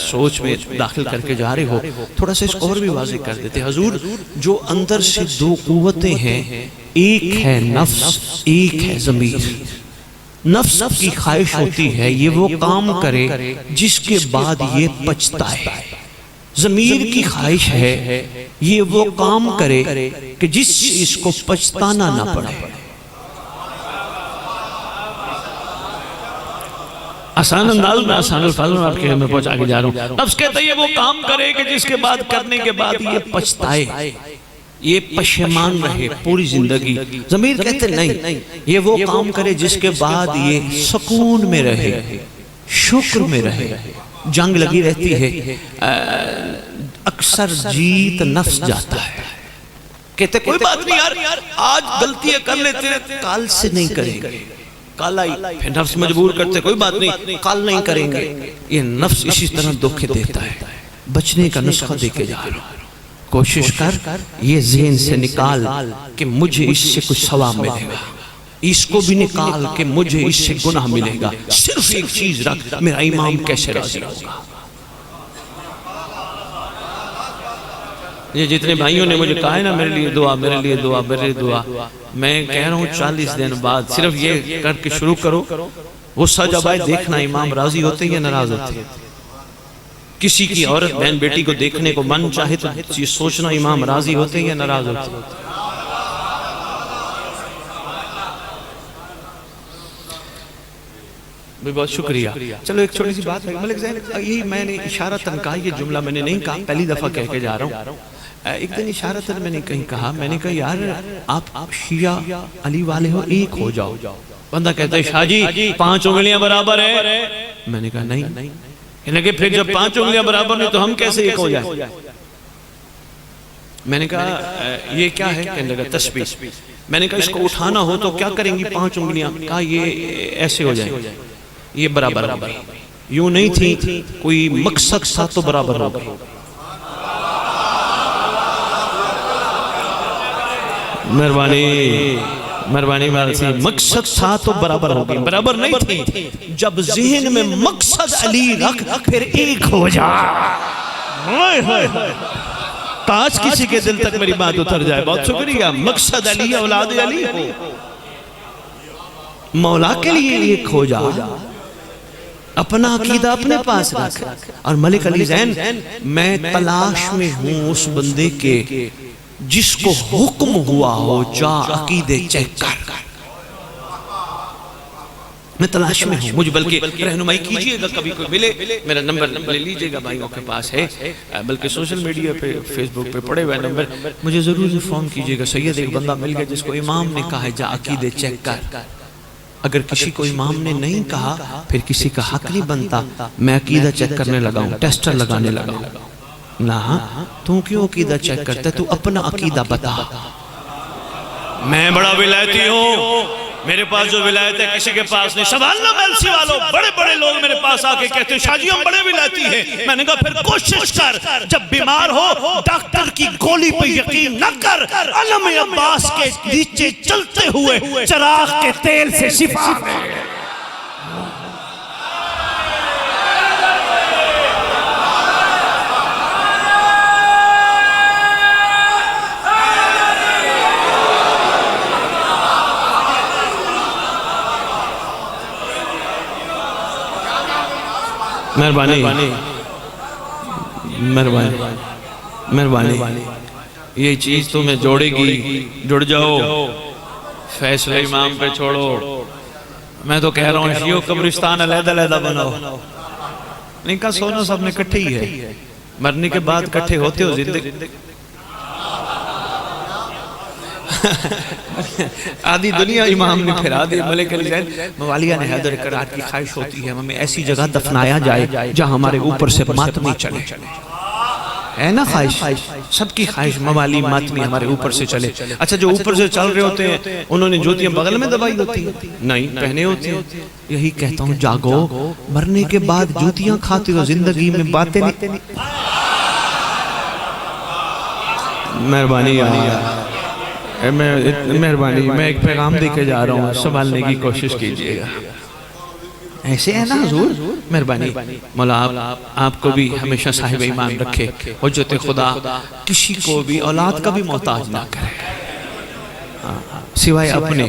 سوچ میں داخل کر کے جا رہے ہو, تھوڑا سا اس کو اور بھی واضح کر دیتے. حضور جو اندر سے دو قوتیں ہیں, ایک ہے نفس, ایک ہے ضمیر. نفس کی خواہش ہوتی ہے یہ وہ کام کرے جس کے بعد یہ پچھتا ہے. ضمیر کی خواہش ہے یہ وہ کام کرے کہ جس اس کو پچھتانا نہ پڑے. آسان انداز میں, آسان الفاظ میں آپ کے میں پہنچا کے جا رہا ہوں. نفس کہتا ہے یہ وہ کام کرے کہ جس کے بعد کرنے کے بعد یہ پچھتائے, یہ پشیمان رہے پوری زندگی. ضمیر کہتے نہیں, یہ وہ کام کرے جس کے بعد یہ سکون میں رہے, شکر میں رہے. جنگ لگی رہتی ہے, اکثر جیت نفس جاتا ہے. کہتے کوئی بات نہیں یار, آج غلطیاں کر لیتے ہیں, کال سے نہیں کریں گے. کال آئی پھر نفس مجبور کرتے, کوئی بات نہیں کال نہیں کریں گے. یہ نفس اسی طرح دھوکے دیتا ہے. بچنے کا نسخہ دے کے جا رہا ہوں. کوشش کر یہ ذہن سے نکال کہ مجھے اس سے کچھ ثواب ملے گا, اس کو بھی نکال کہ مجھے اس سے گناہ ملے گا. صرف ایک چیز رکھ, میرا امام کیسے راضی ہوگا. یہ جتنے بھائیوں نے مجھے کہا ہے نا میرے لیے دعا, میرے لیے دعا, میرے لیے دعا, میں کہہ رہا ہوں 40 دن بعد صرف یہ کر کے شروع کرو. غصہ جب آئے دیکھنا امام راضی ہوتے ہیں یا ناراض ہوتے ہیں. کسی کی عورت بہن بیٹی کو دیکھنے کو من چاہے تو یہ سوچنا امام راضی ہوتے ہیں یا ناراض ہوتے ہیں. بہت شکریہ. چلو ایک چھوٹی سی بات ہے ملک زین, یہی میں نے اشارتاً کہا, یہ جملہ میں نے نہیں کہا, پہلی دفعہ کہہ کے جا رہا ہوں. ایک دن اشارتاً میں نے کہیں کہا, میں نے کہا یار آپ شیعہ علی والے ہو, ایک ہو جاؤ. بندہ کہتا ہے شاہ جی 5 انگلیاں برابر ہیں. میں نے کہا نہیں. کہنے کہ پھر جب 5 انگلیاں برابر ہیں تو ہم کیسے ایک ہو جائیں. میں نے کہا یہ کیا ہے, کہنے لگا تسبیح. میں نے کہا اس کو اٹھانا ہو تو کیا کریں گی 5 انگلیاں. کہا یہ ایسے ہو جائیں, یہ برابر ہوگی. یوں نہیں تھی, کوئی مقصد تھا تو برابر ہوگی. مہربانی مقصد تھا تو برابر ہوگی, برابر نہیں تھی. جب ذہن میں مقصد علی رکھ پھر ایک ہو جا. کاش کسی کے دل تک میری بات اتر جائے. بہت شکریہ. مقصد علی, اولاد علی ہو, مولا کے لیے ایک ہو جا. اپنا عقیدہ اپنے پاس رکھ. اور ملک علی زین, میں تلاش میں ہوں اس بندے کے جس کو حکم ہوا ہو جا عقیدے چیک کر. میں تلاش میں ہوں. مجھے بلکہ رہنمائی کیجئے گا, کبھی کوئی ملے میرا نمبر لے لیجئے گا, بھائیوں کے پاس ہے, بلکہ سوشل میڈیا پہ فیس بک پہ پڑے ہوئے نمبر, مجھے ضرور فون کیجئے گا. سید ایک بندہ مل گیا جس کو امام نے کہا ہے جا عقیدے چیک کر. اگر کسی کو امام نے نہیں کہا پھر کسی کا حق نہیں بنتا. میں عقیدہ چیک کرنے لگا ہوں, ٹیسٹر لگانے لگا ہوں. نہ تو کیوں عقیدہ چیک کرتا ہے, تو اپنا عقیدہ بتا. میں بڑا ولایتی ہوں, میرے پاس جو ولایت ہے کسی کے پاس نہیں. سوالنا میلسی والوں, بڑے بڑے لوگ میرے پاس آکے کہتے ہیں شاہ جی ہم بڑے ولایتی ہیں. میں نے کہا پھر کوشش کر, جب بیمار ہو ڈاکٹر کی گولی پہ یقین نہ کر, علم عباس کے نیچے چلتے ہوئے چراغ کے تیل سے شفا ہے. مہربانی مہربانی مہربانی، یہ چیز تمہیں جوڑے گی، جڑ جاؤ، فیصلہ امام پہ چھوڑو۔ میں تو کہہ رہا ہوں شیعوں قبرستان علیحدہ علیحدہ بناؤ، نہیں کہا سونا سب نے کٹھے ہی ہے، مرنے کے بعد کٹھے ہوتے ہو زندگی آدھی دنیا امام نے پھرا دی۔ ملک علی زین موالیہ نے حیدر کرار کی خواہش ہوتی ہے ہمیں ایسی جگہ دفنایا جائے جہاں ہمارے اوپر سے ماتمی چلے، ہے نا خواہش، سب کی خواہش موالی ماتمی ہمارے اوپر سے چلے۔ اچھا جو اوپر سے چل رہے ہوتے ہیں انہوں نے جوتیاں بغل میں دبائی ہوتی ہیں؟ نہیں، پہنے ہوتے ہیں۔ یہی کہتا ہوں جاگو، مرنے کے بعد جوتیاں کھاتے ہو، زندگی میں باتیں نہیں۔ مہربانی مہربانی، میں ایک پیغام دے کے جا رہا ہوں، سنبھالنے کی کوشش کیجئے گا۔ ایسے ہے نا حضور؟ مہربانی مولا آپ کو بھی ہمیشہ صاحب ایمان رکھے، حجت خدا کسی کو بھی اولاد کا بھی محتاج نہ کرے، سوائے اپنے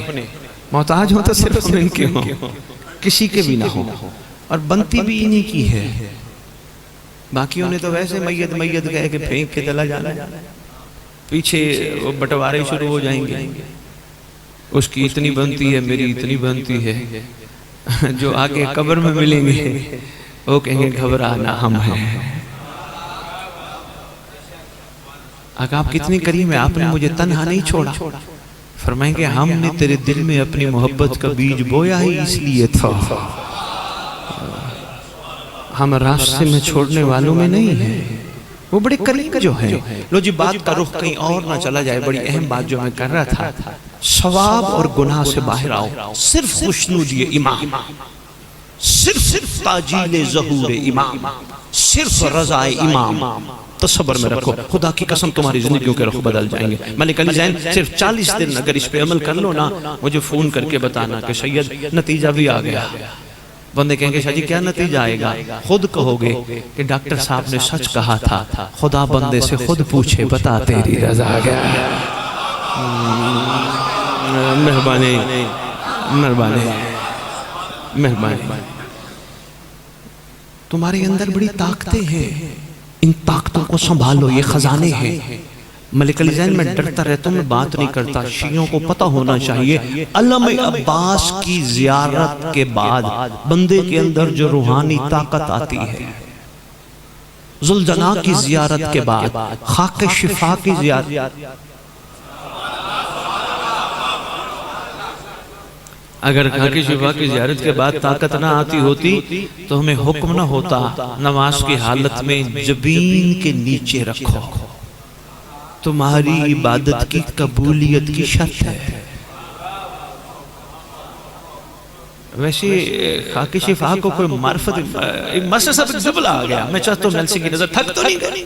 محتاج ہوں تو صرف ان کے ہوں، کسی کے بھی نہ ہوں، اور بنتی بھی انہی کی ہے۔ باقیوں نے تو ویسے میت کہہ کے پھینک کے چلا جانا، پیچھے وہ بٹوارے شروع ہو جائیں گے، اس کی اتنی بنتی ہے، میری اتنی بنتی ہے، جو آگے قبر میں ملیں گے وہ کہیں گے گھبرانا ہم ہیں۔ آقا آپ کتنی کریم ہے، آپ نے مجھے تنہا نہیں چھوڑا، فرمائیں گے ہم نے تیرے دل میں اپنی محبت کا بیج بویا ہی اس لیے تھا، ہم راستے میں چھوڑنے والوں میں نہیں ہیں، وہ بڑے کریم جو ہیں۔ لو جی بات کا رخ کہیں اور نہ چلا جائے، بڑی اہم بات جو میں کر رہا تھا، ثواب اور گناہ سے باہر آؤ، صرف خوشنودی امام، صرف تاجیل ظہور امام، صرف رضا امام، تصور میں رکھو، خدا کی قسم تمہاری زندگیوں کے رخ بدل جائیں گے۔ ملک علی زین صرف 40 دن اگر اس پہ عمل کر لو نا، مجھے فون کر کے بتانا کہ سید نتیجہ بھی آ گیا۔ بندے کہیں گے شاہ جی کیا نتیجہ آئے گا؟ خود کہو گے کہ ڈاکٹر صاحب نے سچ کہا تھا، خدا بندے سے خود پوچھے بتا تیری رضا کیا ہے۔ مہربانی مہربانی مہربانی، تمہارے اندر بڑی طاقتیں ہیں، ان طاقتوں کو سنبھالو، یہ خزانے ہیں۔ ملک علی زین میں ڈرتا رہتا ہوں، میں بات نہیں کرتا، شیعوں کو پتہ ہونا چاہیے علم عباس کی زیارت کے بعد بندے کے اندر جو روحانی طاقت آتی ہے، ذوالجناح کی زیارت کے بعد، خاک شفا کی زیارت، اگر خاک شفا کی زیارت کے بعد طاقت نہ آتی ہوتی تو ہمیں حکم نہ ہوتا نماز کی حالت میں جبین کے نیچے رکھو، تمہاری عبادت کی قبولیت کی شرط ہے۔ ویسے خاک شفا کو کوئی معرفت مسئلہ سب زبلہ آ گیا، میں چاہتا ہوں ملسی کی نظر تھک تو نہیں گئی،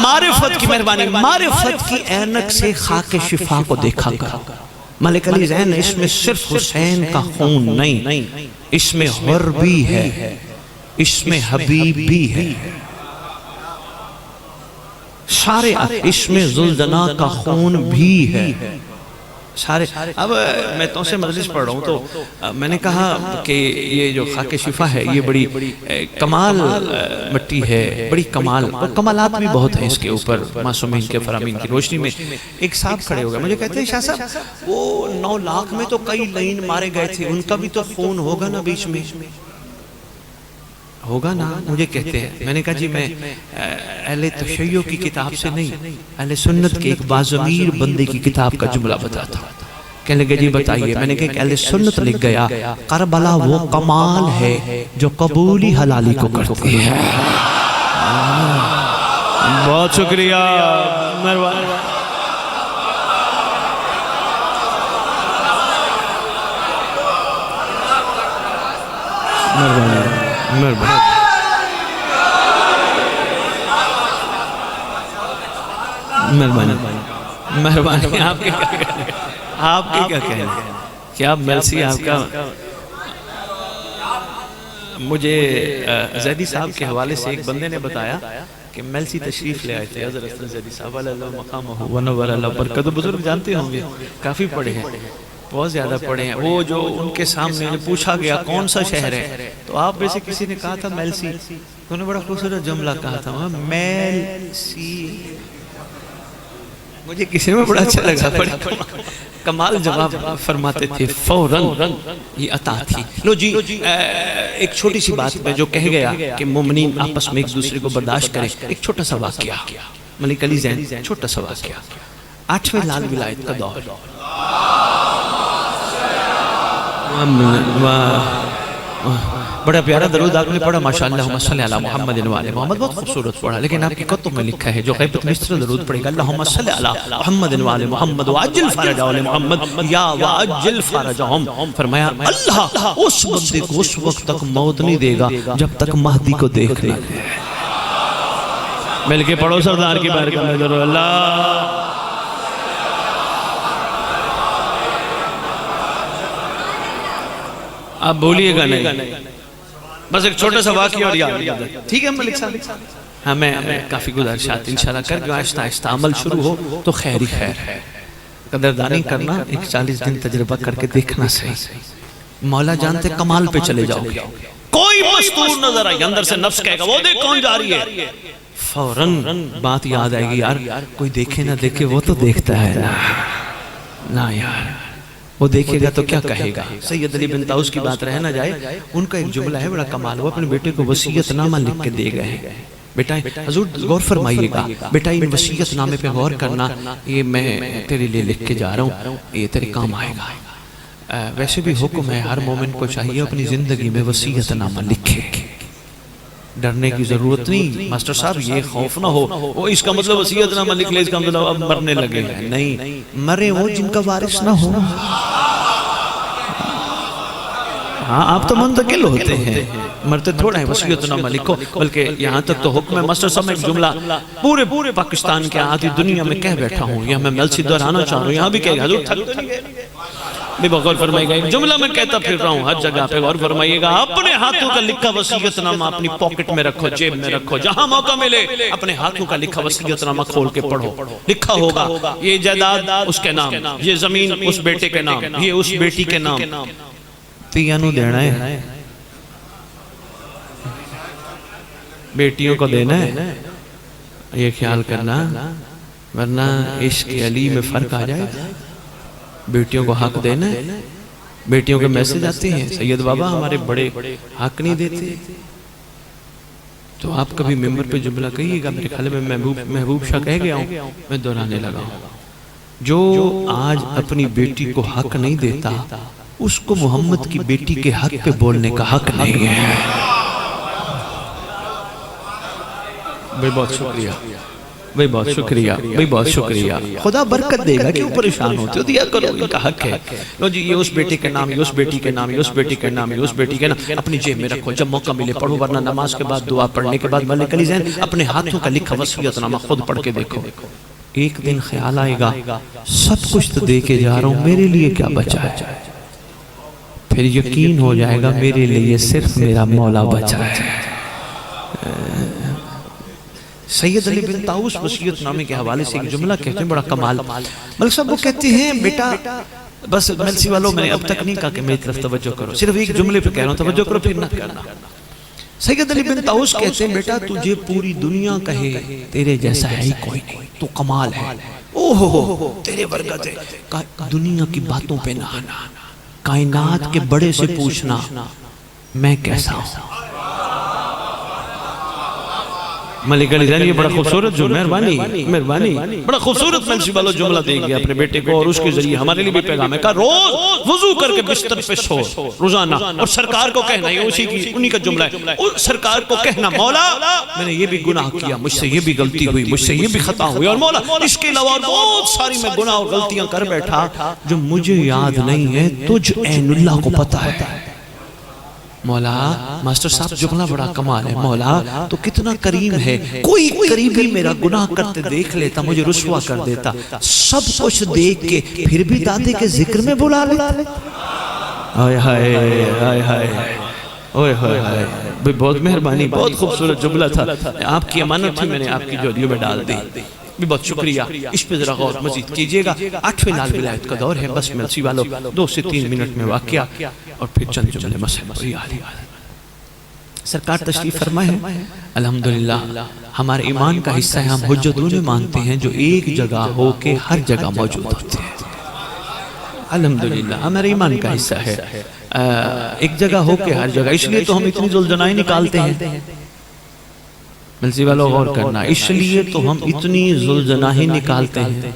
معرفت کی مہربانی، معرفت کی اینک سے خاک شفا کو دیکھا گا۔ ملک علی زین اس میں صرف حسین کا خون نہیں، اس میں حر بھی ہے، اس میں حبیب بھی ہے، سارے اس میں ذوالجناح کا خون بھی ہے، سارے۔ اب میں تو سے مجلس پڑھ رہا ہوں تو میں نے کہا کہ یہ جو خاک شفا ہے یہ بڑی کمال مٹی ہے، بڑی کمال، اور کمالات بھی بہت ہیں اس کے اوپر، معصومین کے فرامین کی روشنی میں۔ ایک صاحب کھڑے ہو گئے، مجھے کہتے ہیں شاہ صاحب وہ 9 لاکھ میں تو کئی لائن مارے گئے تھے، ان کا بھی تو خون ہوگا نا بیچ میں؟ ہوگا نا؟ مجھے کہتے ہیں، میں نے کہا جی میں اہل تشیع کی کتاب سے نہیں، اہل سنت کے ایک باضمیر بندے کی کتاب کا جملہ بتاتا ہوں۔ کہنے لگے جی بتائیے، میں نے کہا کہ اہل سنت لکھ گیا کربلا وہ کمال ہے جو قبولی حلالی کو کرتی ہے۔ بہت شکریہ، مہربانی۔ مہربانی مہربانی، آپ کے کیا کہنے ہیں؟ آپ کے کیا کہنے ہیں؟ کیا ملسی آپ کا؟ مجھے زیدی صاحب کے حوالے سے ایک بندے نے بتایا کہ ملسی تشریف لے آئے تھے، حضرت زیدی صاحب علیہ مقامہ ونور اللہ برکت، بزرگ جانتے ہوں گے، کافی پڑھے ہیں۔ بہت زیادہ پڑھے ہیں. وہ جو ان کے سامنے پوچھا گیا کون سا شہر ہے تو آپ میں سے کسی نے کہا تھا میلسی. انہوں نے بڑا خوبصورت جملہ کہا تھا میلسی. مجھے کسی میں بڑا اچھا لگا, بڑا کمال جواب فرماتے تھے, فوراً یہ عطا تھی. لو جی ایک چھوٹی سی بات میں جو کہہ گیا کہ مومنین آپس میں ایک دوسرے کو برداشت کریں, ایک چھوٹا سا واقعہ ملک علی زین, چھوٹا سا واقعہ. 8ویں لال ولایت کا دور, بڑا پیارا درود آپ نے پڑھا ماشاءاللہ صلی علی محمد و آل محمد, بہت خوبصورت پڑھا. لیکن آپ کی کتب میں لکھا ہے جو غیبت میں اس طرح درود پڑھے گا اللہم صلی علی محمد و آل محمد وعجل فرجہ محمد یا وعجل فرجہم, فرمایا اللہ اس بندے کو اس وقت تک موت نہیں دے گا جب تک مہدی کو دیکھ لے. مل کے پڑھو سردار کی بارگاہ میں درود اللہ. آپ بولیے گا نہیں, بس ایک چھوٹا سا واقعہ اور یاد. ٹھیک ہے ملک صاحب, ہمیں کافی گزارشات انشاءاللہ کر جو آہستہ آہستہ عمل شروع ہو تو خیر ہی خیر ہے. قدردانی کرنا, ایک 40 دن تجربہ کر کے دیکھنا صحیح. مولا جانتے کمال پہ چلے جاؤ گے, کوئی مستور نظر آئی اندر سے نفس کہے گا وہ دیکھ کون جا رہی ہے, فوراً بات یاد آئے گی یار کوئی دیکھے نہ دیکھے وہ تو دیکھتا ہے نا یار, وہ دیکھے گا تو کیا کہے گا. سید علی بن طاؤس کی بات رہ نہ جائے, ان کا ایک جملہ ہے بڑا کمال. وہ اپنے بیٹے کو وصیت نامہ لکھ کے دے گئے ہیں, بیٹا حضور غور فرمائیے گا, بیٹا ان وصیت نامے پہ غور کرنا, یہ میں تیرے لیے لکھ کے جا رہا ہوں, یہ تیرے کام آئے گا. ویسے بھی حکم ہے ہر مومن کو چاہیے اپنی زندگی میں وصیت نامہ لکھے, ڈرنے کی ضرورت نہیں. ماسٹر صاحب یہ خوف نہ ہو وہ اس کا مطلب وصیت نامہ لکھ لے اس کا مطلب اب مرنے لگے ہیں, نہیں, مرے وہ جن کا وارث نہ ہو. ہاں آپ تو منتقل ہوتے ہیں, مرتے تھوڑا ہے. وصیت نامہ لکھو, بلکہ یہاں تک تو حکم ہے ماسٹر صاحب میں ایک جملہ پورے پاکستان کے آدھی دنیا میں کہہ بیٹھا ہوں, یہ میں میلسی دہرانا چاہ رہا ہوں, یہاں بھی کہے گا حضور تھک تو نہیں گئے. بھی غور فرمائیے گا, ایک جملہ میں کہتا پھر رہا ہوں ہر جگہ پہ, غور فرمائیے گا. اپنے ہاتھوں کا لکھا وصیت نامہ اپنی پاکٹ میں رکھو, جیب میں رکھو, جہاں موقع ملے اپنے ہاتھوں کا لکھا وصیت نامہ کھول کے پڑھو. لکھا ہوگا یہ جائیداد اس کے نام, یہ زمین اس بیٹے کے نام, یہ اس بیٹی کے نام. تیانو دینا ہے, بیٹیوں کو دینا ہے, یہ خیال کرنا, ورنہ عشق علی میں فرق آ جائے. بیٹیوں کو حق دینا ہے, بیٹیوں کے میسج آتے ہیں سید بابا ہمارے بڑے حق نہیں دیتے. تو آپ کبھی ممبر پہ جملہ کہیے گا, میرے خیال میں محبوب شاہ کہہ گیا ہوں, میں دہرانے لگا ہوں. جو آج اپنی بیٹی کو حق نہیں دیتا اس کو محمد کی بیٹی کے حق پہ بولنے کا حق نہیں ہے. بھائی بہت شکریہ, بھائی بہت شکریہ, بھائی بہت شکریہ. خدا برکت دے گا, کیوں پریشان ہوتے ہو, دیا کرو, ان کا حق ہے. لو جی یہ اس بیٹے کے نام, یہ اس بیٹی کے نام, یہ اس بیٹی کے نام, یہ اس بیٹی کے نام, اپنی جیب میں رکھو, جب موقع ملے پڑھو, ورنہ نماز کے بعد دعا پڑھنے کے بعد ملک علی زین اپنے ہاتھوں کا لکھا وصیت نامہ خود پڑھ کے دیکھو. ایک دن خیال آئے گا سب کچھ تو دے کے جا رہا ہوں, میرے لیے کیا بچا ہے. پھر یقین ہو جائے گا میرے لیے صرف میرا مولا بچا ہے. سید علی بن طاؤس وصیت نامے کے حوالے سے ایک جملہ کہتے ہیں بڑا کمال. ملک صاحب وہ کہتے ہیں بیٹا, بس میلسی والوں میں نے اب تک نہیں کہا کہ میری طرف توجہ کرو, صرف ایک جملے پہ کہہ رہا ہوں, توجہ کرو پھر نہ کرنا. سید علی بن طاؤس کہتے ہیں بیٹا تجھے پوری دنیا کہے تیرے جیسا ہے ہی کوئی نہیں, تو کمال ہے, اوہو تیرے برکت ہے. دنیا کی باتوں پہ نہ آنا, کائنات کے بڑے سے پوچھنا میں کیسا ہوں. ملک علی زین یہ بڑا خوبصورت جو مہربانی بڑا خوبصورت ملسی والا جملہ دے گیا اپنے بیٹے کو, اور اس کے ذریعے ہمارے لیے بھی پیغام ہے کہ روز وضو کر کے بستر پہ سو روزانہ, اور سرکار کو کہنا, یہ اسی کی انہی کا جملہ ہے, سرکار کو کہنا مولا میں نے یہ بھی گناہ کیا, مجھ سے یہ بھی غلطی ہوئی, مجھ سے یہ بھی خطا ہوئی, اور مولا اس کے علاوہ بہت ساری میں گناہ اور غلطیاں کر بیٹھا جو مجھے یاد نہیں ہے, تجھ عین اللہ کو پتہ ہے. مولا ماسٹر صاحب جملہ بڑا کمال ہے, مولا تو کتنا کریم ہے, کوئی قریبی میرا گناہ کرتے دیکھ لیتا مجھے رسوا کر دیتا, سب کچھ دیکھ کے پھر بھی دادے کے ذکر میں بلا لیتا. آئے ہائے آئے ہائے اوئے ہوئے ہائے, بہت مہربانی, بہت خوبصورت جملہ تھا, آپ کی امانت تھی میں نے آپ کی جولیوں میں ڈال دی. بھی بہت شکریہ، اس پہ ذرا غور مزید کیجئے گا۔ 8ویں لال ولایت کا دور ہے، بس ملسی والو 2 سے 3 منٹ میں واقعہ اور پھر چند جملے مسئلہ پر یاد۔ سرکار تشریف فرمائے ہیں، الحمدللہ ہمارے ایمان کا حصہ ہے، ہم حجتوں مانتے ہیں جو ایک جگہ ہو کے ہر جگہ موجود ہوتے ہیں۔ الحمدللہ ہمارے ایمان کا حصہ ہے، ایک جگہ ہو کے ہر جگہ، اس لیے تو ہم اتنی ذوالجناحی نکالتے ہیں۔ ملسی والوں غور کرنا، اس لیے تو ہم اتنی ذوالجناحی نکالتے ہیں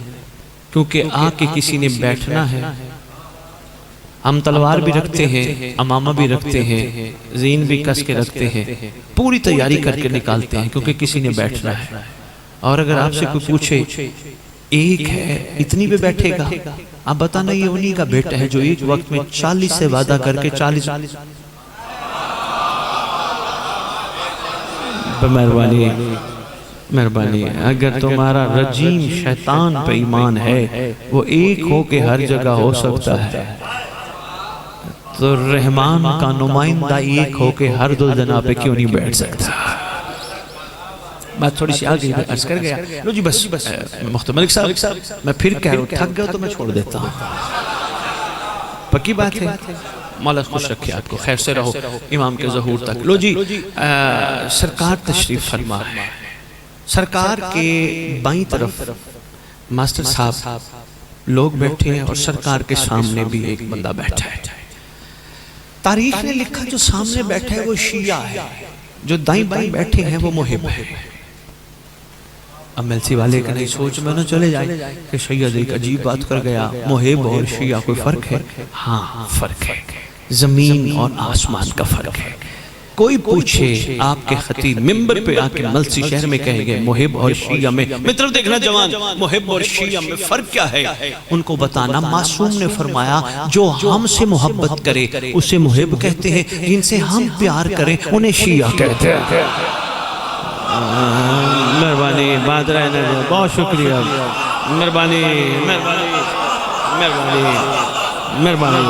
کیونکہ آ کے کسی نے بیٹھنا ہے۔ ہم تلوار بھی رکھتے ہیں، امامہ بھی رکھتے ہیں، زین بھی کس کے رکھتے ہیں، پوری تیاری کر کے نکالتے ہیں کیونکہ کسی نے بیٹھنا ہے۔ اور اگر آپ سے کوئی پوچھے ایک ہے اتنی پہ بیٹھے گا، آپ بتانا یہ انہی کا بیٹا ہے جو ایک وقت میں 40 سے وعدہ کر کے 40 مہربانی اگر تمہارا رجیم شیطان پہ ایمان ہے، وہ ایک ہو کے ہر جگہ ہو سکتا ہے، تو رحمان کا نمائندہ ایک ہو کے ہر ذوالجناح پہ کیوں نہیں بیٹھ سکتا؟ بات تھوڑی سی آگئی میں عرض کر گیا۔ لو جی بس مختار ملک صاحب میں پھر کہہ رہا ہوں، تھک گیا تو میں چھوڑ دیتا ہوں، پکی بات ہے۔ مولا خوش رکھے آپ کو، خیر سے رہو امام کے ظہور تک۔ لو جی سرکار تشریف فرما ہے، سرکار کے بائیں طرف ماسٹر صاحب لوگ بیٹھے ہیں اور سرکار کے سامنے بھی ایک بندہ بیٹھا ہے۔ تاریخ نے لکھا جو سامنے بیٹھا ہے وہ شیعہ ہے، جو دائیں بائیں بیٹھے ہیں وہ محب ہے۔ اب ملسی والے کا نہیں سوچ میں نہ چلے جائے کہ سید ایک عجیب بات کر گیا، محب اور شیعہ کوئی فرق ہے؟ ہاں فرق ہے، زمین اور آسمان کا فرق ہے۔ کوئی پوچھے آپ کے خطیب ممبر پہ آ کے ملسی شہر میں کہیں گے محب اور شیعہ میں طرف دیکھنا جوان، محب اور شیعہ میں فرق کیا ہے؟ ان کو بتانا۔ معصوم نے فرمایا جو ہم سے محبت کرے اسے محب کہتے ہیں، جن سے ہم پیار کریں انہیں شیعہ کہتے ہیں۔ مہربانی بات رہنے دو، بہت شکریہ، مہربانی مہربانی مہربانی مہربانی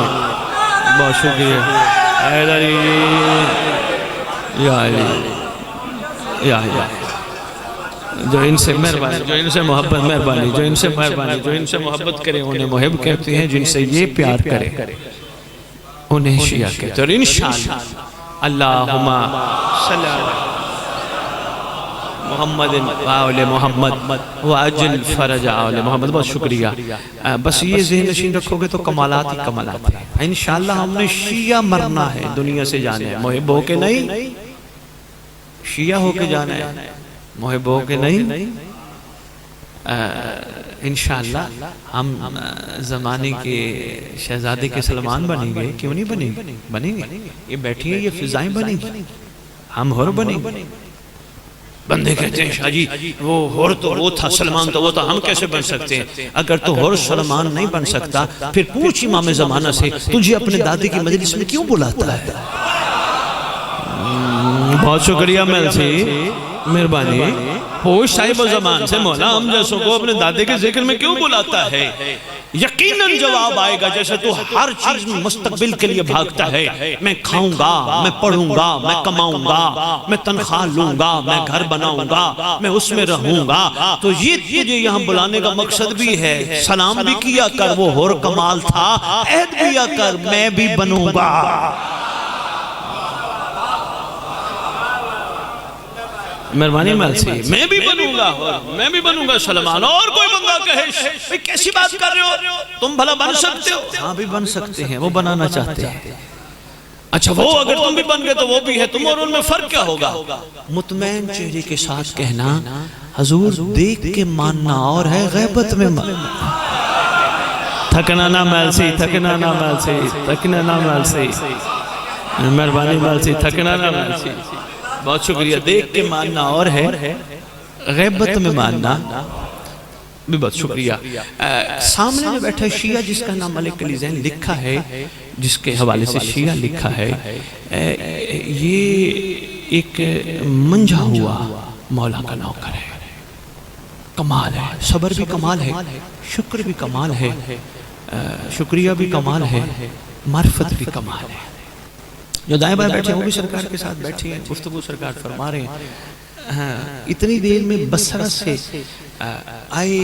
بہت شکریہ۔ حیدری یا علی یا جو ان سے مہربانی، جو ان سے محبت، مہربانی جو ان سے مہربانی، جو ان سے محبت کرے انہیں محب کہتے ہیں، جن سے یہ پیار کرے انہیں شیعہ کہتے ہیں۔ اور انشاءاللہ اللہم صلی اللہ محمد آل محمد واجل فرج آل محمد۔ بہت شکریہ، بس یہ ذہن نشین رکھو گے تو کمالات ہی کمالات ہیں۔ انشاءاللہ ہم نے شیعہ مرنا ہے، دنیا سے جانا ہے، محب ہو کے نہیں، شیعہ ہو کے جانا ہے، محب ہو کے نہیں۔ انشاءاللہ ہم زمانے کے شہزادے کے سلمان بنیں گے، کیوں نہیں بنیں گے؟ بنیں گے، یہ بیٹھی ہیں، یہ فضائیں بنیں گی، ہم ہور بنیں گے۔ بندے کہتے ہیں شاہ جی وہ ہور تو وہ تھا، سلمان تو وہ تھا، ہم کیسے بن سکتے ہیں؟ اگر تو ہور سلمان نہیں بن سکتا پھر پوچھ امام زمانہ سے تجھے اپنے دادے کی مجلس میں کیوں بلاتا ہے؟ بہت شکریہ ملسی، مہربانی۔ پوچھ صاحب زمان سے مولا ہم جیسوں کو اپنے دادے کے ذکر میں کیوں بلاتا ہے؟ یقیناً جواب آئے گا جیسے تو ہر چیز میں مستقبل کے لیے بھاگتا ہے۔ میں کھاؤں گا، میں پڑھوں گا، میں کماؤں گا، میں تنخواہ لوں گا، میں گھر بناؤں گا، میں اس میں رہوں گا، تو یہ تجھے یہاں بلانے کا مقصد بھی ہے۔ سلام بھی کیا کر، وہ ہور کمال تھا، عہد بھی کیا کر میں بھی بنوں گا۔ مہربانی ملسی، میں بھی بنوں گا، میں بھی بنوں گا سلمان۔ اور کوئی بندہ کہے کیسی بات کر رہے ہو، تم بھلا بن سکتے ہو؟ ہاں بھی بن سکتے ہیں، وہ بنانا چاہتے ہیں۔ اچھا وہ اگر تم بھی بن گئے تو وہ بھی ہے، تم اور ان میں فرق کیا ہوگا؟ مطمئن چہرے کے ساتھ کہنا حضور دیکھ کے ماننا اور ہے غیبت میں ماننا۔ تھکنا نہ ملسی، تھکنا نہ ملسی، تھکنا نہ ملسی، مہربانی ملسی، تھکنا نہ ملسی۔ بہت شکریہ۔ دیکھ کے ماننا اور ہے غیبت میں ماننا بھی بہت شکریہ۔ سامنے میں بیٹھا شیعہ جس کا نام ملک علی زین لکھا ہے، جس کے حوالے سے شیعہ لکھا ہے، یہ ایک منجھا ہوا مولا کا نوکر ہے۔ کمال ہے، صبر بھی کمال ہے، شکر بھی کمال ہے، شکریہ بھی کمال ہے، معرفت بھی کمال ہے۔ جو دائیں بائیں بیٹھے ہیں وہ بھی سرکار کے ساتھ بیٹھے ہیں، گفتگو سرکار فرما رہے ہیں۔ اتنی دیر میں بصرہ سے آئے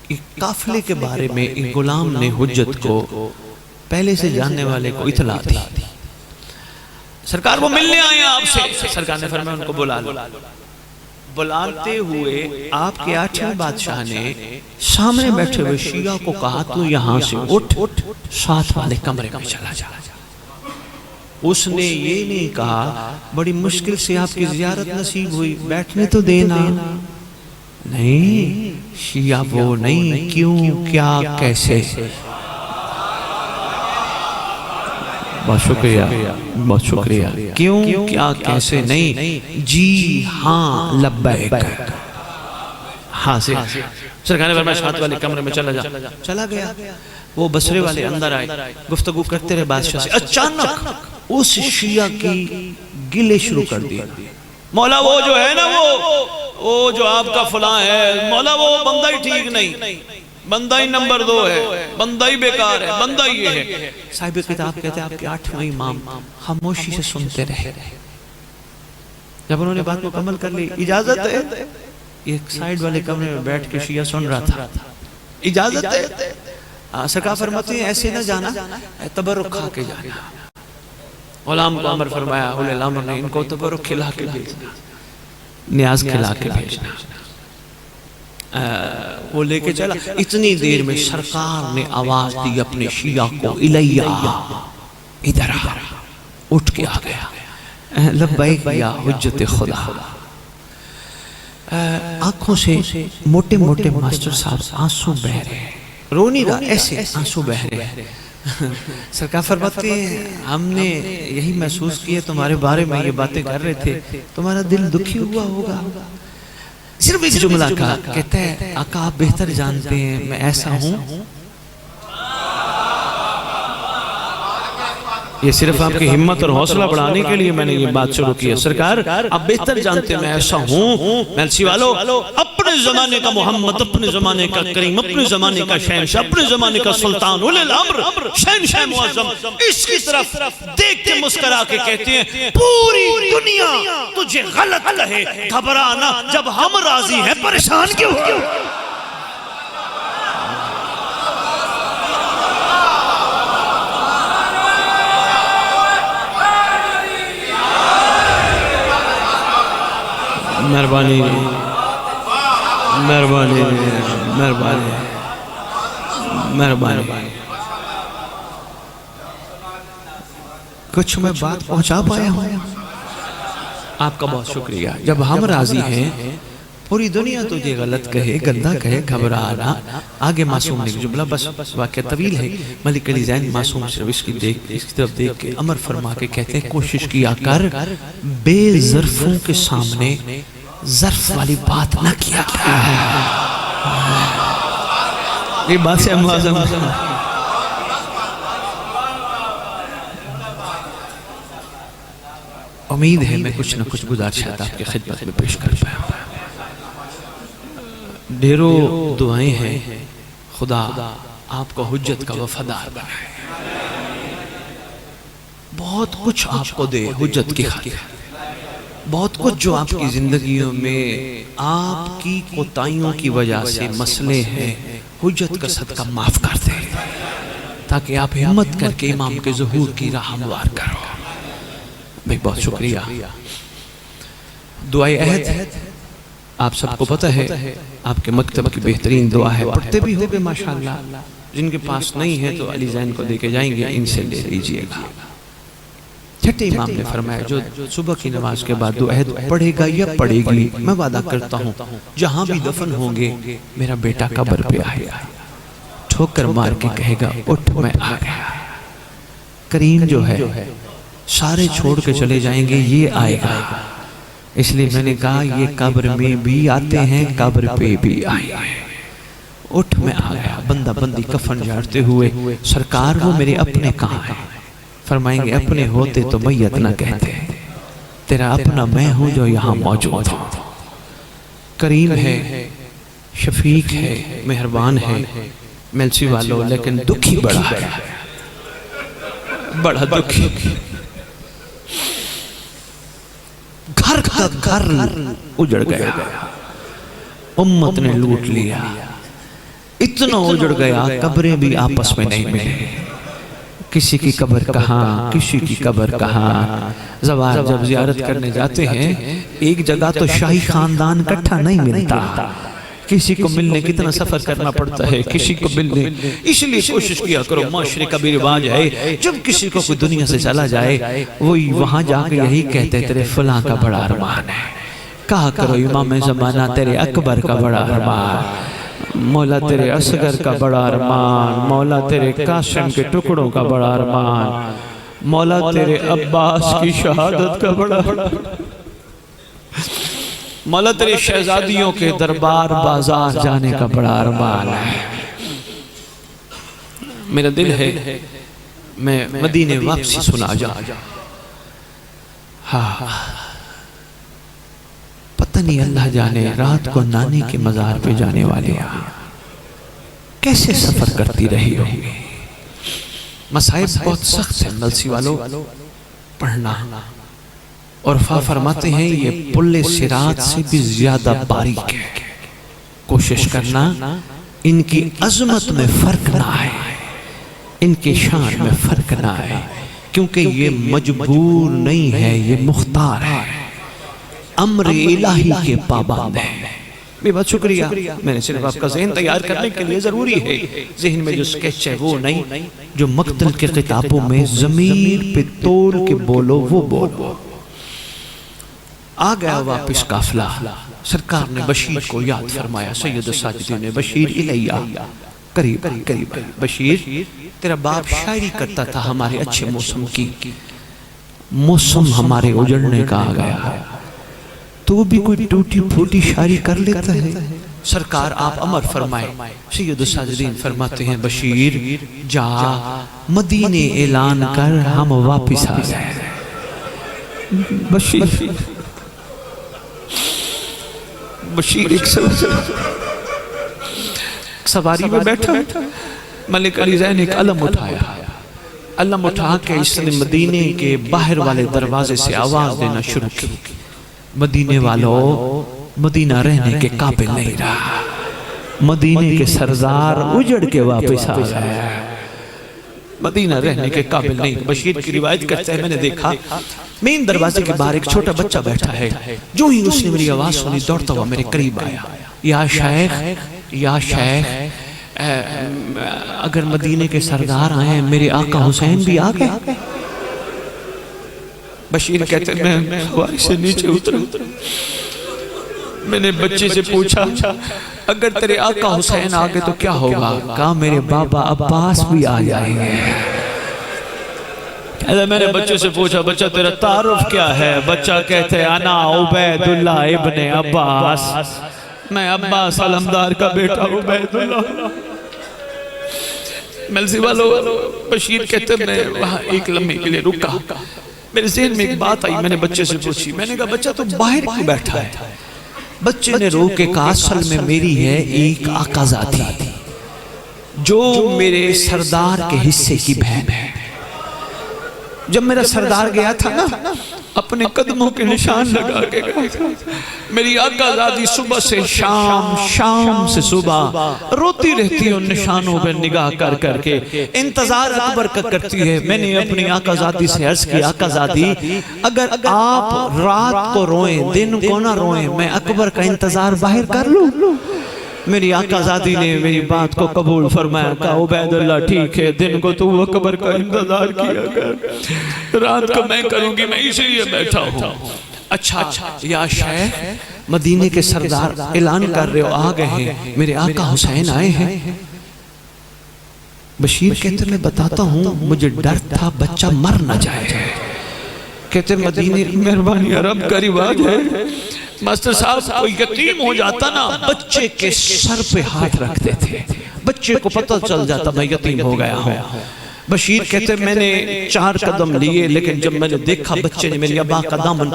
ایک قافلے کے بارے میں ایک غلام نے حجت کو پہلے سے جاننے والے کو اطلاع دی، سرکار وہ ملنے آئے ہیں آپ سے۔ سرکار نے فرمایا ان کو بلا لو۔ بلاتے ہوئے آپ کے 8ویں بادشاہ نے سامنے بیٹھے ہوئے شیعہ کو کہا تو یہاں سے اٹھ ساتھ والے کمرے میں چلا جا۔ اس نے یہ نہیں کہا بڑی مشکل سے آپ کی زیارت نصیب ہوئی، بیٹھنے تو دینا، نہیں شیعہ وہ نہیں، کیوں کیا کیسے۔ بہت شکریہ، بہت شکریہ۔ کیوں کیا کیسے نہیں، جی ہاں لبیک، حاضر۔ سرکار نے فرمایا ساتھ والے کمرے میں چلا جا۔ چلا گیا، وہ بصرے والے اندر آئے، گفتگو کرتے رہے بادشاہ سے۔ اچانک اس شیعہ کی گلے شروع کر دی، مولا وہ جو ہے نا وہ جو آپ کا فلاں ہے مولا، وہ بندہ ہی ٹھیک نہیں، بندہ ہی نمبر 2 ہے، بندہ ہی بیکار ہے، بندہ ہی یہ ہے۔ صاحب کتاب کہتے ہیں آپ کے 8ویں امام خاموشی سے سنتے رہے۔ جب انہوں نے بات مکمل کر لی، اجازت ہے، ایک سائیڈ والے کمرے میں بیٹھ کے شیعہ سن رہا تھا، اجازت ہے؟ سرکار فرماتے ہیں ایسے نہ جانا، تبرک کھا کے جانا۔ غلام کو امر فرمایا، غلام نے ان کو تبرک کھلا کے بھیجنا، نیاز کھلا کے بھیجنا۔ وہ لے کے چلا۔ اتنی دیر میں سرکار نے آواز دی اپنے شیعہ کو، الیہ، ادھر آ، اٹھ کے آ گیا۔ لبیک یا حجت خدا۔ آنکھوں سے موٹے موٹے ماسٹر صاحب آنسو بہ رہے، رو نہیں رہا، ایسے آنسو بہ رہے۔ سرکار فرماتے ہیں ہم نے یہی محسوس کیا تمہارے بارے میں یہ باتیں کر رہے تھے، تمہارا دل دکھی ہوا ہوگا۔ صرف ایک جملہ کہا، کہتا ہے آقا آپ بہتر جانتے ہیں میں ایسا ہوں۔ یہ صرف آپ کی ہمت اور حوصلہ بڑھانے کے لیے میں نے یہ بات شروع کی ہے۔ سرکار آپ بہتر جانتے ہیں میں ایسا ہوں۔ میلسی والو، اپنے زمانے کا محمد، اپنے زمانے کا کریم، اپنے زمانے کا شہنشاہ، اپنے زمانے کا سلطان اولی الامر شہنشاہ معظم اس کی طرف دیکھ کے مسکرا کے کہتے ہیں پوری دنیا تجھے غلط کہے گھبرانا، جب ہم راضی ہیں پریشان کیوں ہو؟ مہربانی مہربانی مہربانی مہربانی، کچھ میں بات پہنچا پایا ہوں؟ آپ کا بہت شکریہ۔ جب ہم راضی ہیں پوری دنیا تجھے غلط کہے، گندہ کہے، گھبرانا۔ آگے معصوم نے جملہ، بس واقعہ طویل ہے۔ ملک علی زین معصوم صرف اس کی طرف دیکھ کے امر فرما کے کہتے ہیں کوشش کیا کر بے ظرفوں کے سامنے ظرف والی بات نہ کیا کیا۔ یہ بات سے معظم امید ہے میں کچھ نہ کچھ گزارشات آپ کی خدمت میں پیش کر پایا۔ ڈھیروں دعائیں ہیں، خدا آپ کو حجت کا وفادار بنائے، بہت کچھ آپ کو دے حجت کی خاطر، بہت کچھ جو آپ کی زندگیوں میں آپ کی کوتاہیوں کی وجہ سے مسئلے ہیں، حجت کا صدقہ معاف کر دے تاکہ آپ ہمت کر کے امام کے ظہور کی راہ ہموار کرو۔ بھائی بہت شکریہ۔ دعائے عہد آپ سب کو پتہ ہے، آپ کے مکتب کی بہترین دعا ہے، پڑھتے بھی ہوگے ماشاءاللہ۔ جن کے پاس نہیں ہے تو علی زین کو دے کے جائیں گے، ان سے لے لیجئے گا۔ چھٹے امام نے فرمایا جو صبح کی نماز کے بعد دعا عہد پڑھے گا یا پڑھے گی، میں وعدہ کرتا ہوں جہاں بھی دفن ہوں گے میرا بیٹا قبر پہ آئے گا، ٹھوکر مار کے کہے گا اٹھ میں آ گیا۔ کریم جو ہے سارے چھوڑ کے چلے جائیں گے، یہ آئے گا۔ اس لیے میں نے کہا یہ قبر میں بھی آتے ہیں، قبر پہ بھی آئے ہیں۔ اٹھ میں آ گیا، بندہ بندی کفن جھاڑتے ہوئے، سرکار وہ میرے اپنے کہاں ہیں؟ فرمائیں گے اپنے ہوتے تو میت نہ کہتے، تیرا اپنا میں ہوں جو یہاں موجود ہوں۔ کریم ہے، شفیق ہے، مہربان ہے، ملسی والو، لیکن دکھی بڑا ہے، بڑا دکھی۔ گھر کا گھر اجڑ گیا، امت نے لوٹ لیا، اتنا اجڑ گیا قبریں بھی آپس میں نہیں ملے، کسی کی قبر کہاں کسی کی قبر کہاں۔ زوار جب زیارت کرنے جاتے ہیں ایک جگہ تو شاہی خاندان اکٹھا نہیں ملتا، کسی کو ملنے کتنا سفر کرنا پڑتا ہے، کسی کو ملنے، اس لیے کوشش کیا کرو، معاشرے کا بھی رواج ہے جب کسی کو کوئی دنیا سے چلا جائے وہی وہاں جا کے یہی کہتے تیرے فلاں کا بڑا ارمان ہے، کہا کرو امام زمانہ تیرے اکبر کا بڑا ارمان، مولا تیرے اصغر کا بڑا ارمان، مولا تیرے قاسم کے ٹکڑوں کا بڑا ارمان، مولا تیرے عباس کی شہادت کا بڑا ارمان، مولا تیرے شہزادیوں کے دربار بازار جانے کا بڑا ارمان ہے۔ میرا دل ہے میں مدینے واپسی سنا جاؤں، ہاں پتہ نہیں اللہ جانے رات کو نانی کے مزار پہ جانے والے کیسے سفر کرتی رہی ہوگی۔ مصائب بہت سخت ہے ملسی والو، پڑھنا، اور فرماتے ہیں یہ پل صراط سے بھی زیادہ باریک ہے، کوشش کرنا ان کی عظمت میں فرق نہ آئے، ان کی شان میں فرق نہ آئے، کیونکہ یہ مجبور نہیں ہے، یہ مختار ہے، امر الہی کے پابند ہے۔ میں بہت شکریہ، میں نے صرف آپ کا ذہن تیار کرنے کے لیے ضروری ہے، ذہن میں جو سکیچ ہے وہ نہیں، جو مقتل کے خطابوں میں ضمیر پہ تول کے بولو وہ بولو۔ آ گیا واپس قافلہ، سرکار نے بشیر کو یاد فرمایا، سید الساجدین نے بشیر الیہ، قریب قریب، بشیر تیرا باپ شاعری کرتا تھا ہمارے اچھے موسم کی، موسم ہمارے اجڑنے کا آ گیا، تو بھی کوئی ٹوٹی پھوٹی شاعری کر لیتا ہے، سرکار آپ امر فرمائے۔ سید الساجدین فرماتے ہیں بشیر جا مدینے اعلان کر ہم واپس آ جائیں۔ بشیر ایک سواری میں بیٹھا، ملک علی زین ایک علم اٹھایا، علم اٹھا کے اس نے مدینے کے باہر والے دروازے سے آواز دینا شروع کی، مدینے والوں مدینہ رہنے کے قابل نہیں رہا، مدینے کے سردار اجڑ کے واپس آ گئے، مدینہ رہنے کے قابل نہیں۔ بشیر کی روایت کرتے ہیں میں نے دیکھا مین دروازے کے باہر ایک چھوٹا بچہ بیٹھا ہے، جو ہی اس نے میری آواز سنی دوڑتا ہوا میرے قریب آیا، یا شیخ اگر مدینے کے سردار آئے میرے آقا حسین بھی آ گئے۔ بشیر کہتے ہیں میں سواری سے نیچے اترا، میں نے بچے سے پوچھا اگر تیرے آقا حسین آ گئے تو کیا ہوگا؟ کہا میرے بابا عباس بھی آ جائیں گے۔ میں نے بچے سے پوچھا بچہ تیرا تعارف کیا ہے؟ بچہ کہتے ہیں انا عبید اللہ ابن عباس، میں عباس علمدار کا بیٹا عبید اللہ۔ ملزی والو بشیر کہتے ہیں میں وہاں ایک لمحے کے لیے رکا، میرے ذہن میں ایک بات آئی، میں نے بچے سے پوچھی، میں نے کہا بچہ تو باہر کیوں بیٹھا ہے؟ بچے نے رو کے کہا اصل میں میری ہے ایک آقا ذاتی جو میرے سردار کے حصے کی بہن ہے، جب میرا سردار گیا تھا نا اپنے قدموں کے نشان لگا کے گیا، میری آقا ذاتی صبح سے شام سے صبح روتی رہتی ہے ان نشانوں پر نگاہ کر کر کے، انتظار اکبر کا کرتی ہے۔ میں نے اپنی آقا ذاتی سے عرض کی آقا ذاتی اگر آپ رات کو روئیں دن کو نہ روئیں میں اکبر کا انتظار باہر کر لوں؟ میری آقا ذاتی نے میری بات کو قبول فرمایا، کہا عبید اللہ ٹھیک ہے، دن کو تو اکبر کا انتظار کیا کر، رات کو میں کروں گی، میں اسی لیے بیٹھا ہوں۔ اچھا یا شیخ مدینے کے سردار اعلان کر رہے ہو آ گئے ہیں، میرے آقا حسین آئے ہیں۔ بشیر کہتے میں بتاتا ہوں مجھے ڈر تھا بچہ مر نہ جائے، کہتے مدینے مہربانی عرب کا رواج ہے ماسٹر صاحب کوئی یتیم ہو جاتا نا بچے کے سر پہ ہاتھ رکھتے تھے، بچے کو پتہ چل جاتا میں یتیم ہو گیا ہوں، بشیر کہتے میں نے 4 قدم لیے، لیکن جب میں نے دیکھا بچے نے میری ابا کا دامن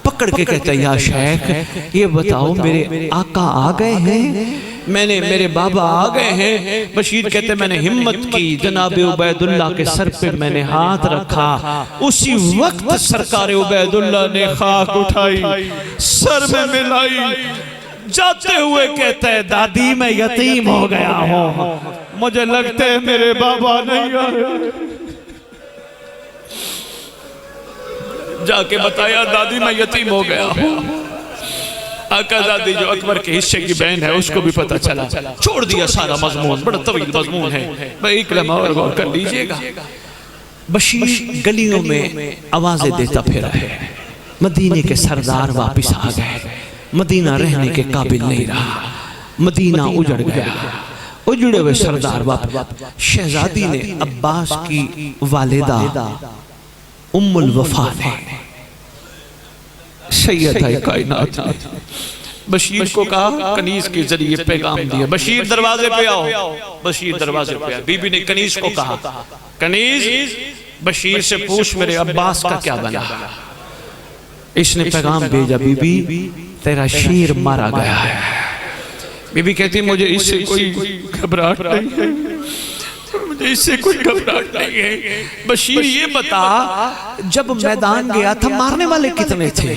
پکڑ کے کہتا ہے یا شیخ یہ بتاؤ میرے آقا آ گئے ہیں، میرے بابا آ گئے ہیں۔ بشیر کہتے میں نے ہمت کی، جناب عبید اللہ کے سر پہ میں نے ہاتھ رکھا، اسی وقت سرکار عبید اللہ نے خاک اٹھائی، سر میں ملائی، جاتے ہوئے کہتا ہے دادی میں یتیم ہو گیا ہوں، مجھے لگتا ہے میرے بابا نہیں آئے۔ جا کے بتایا دادی میں یتیم ہو گیا ہوں۔ آقا زادی جو اکبر کے حصے کی بہن ہے اس کو بھی پتہ چلا، چھوڑ دیا سارا مضمون، بڑا طویل مضمون ہے، بھائی ایک لمحہ اور غور کر لیجئے گا۔ بشیر گلیوں میں آوازیں دیتا پھرا ہے، مدینے کے سردار واپس آ گئے، مدینہ رہنے کے قابل نہیں رہا، مدینہ اجڑ گیا، اجڑے ہوئے سردار واپس۔ شہزادی نے عباس کی والدہ ام الوفا نے سیدہ کائنات نے بشیر کو کہا کنیز کے ذریعے پیغام دیا، بشیر دروازے پہ آؤ، بشیر دروازے پہ آؤ۔ بی بی نے کنیز کو کہا کنیز بشیر سے پوچھ میرے عباس کا کیا بنا۔ اس نے پیغام بھیجا بی بی تیرا شیر مارا گیا ہے۔ بی بی کہتی مجھے اس سے کوئی گھبراہٹ نہیں ہے، مجھے اس سے کوئی گھبراہٹ نہیں ہے۔ بشیر یہ بتا جب میدان گیا تھا مارنے والے کتنے تھے؟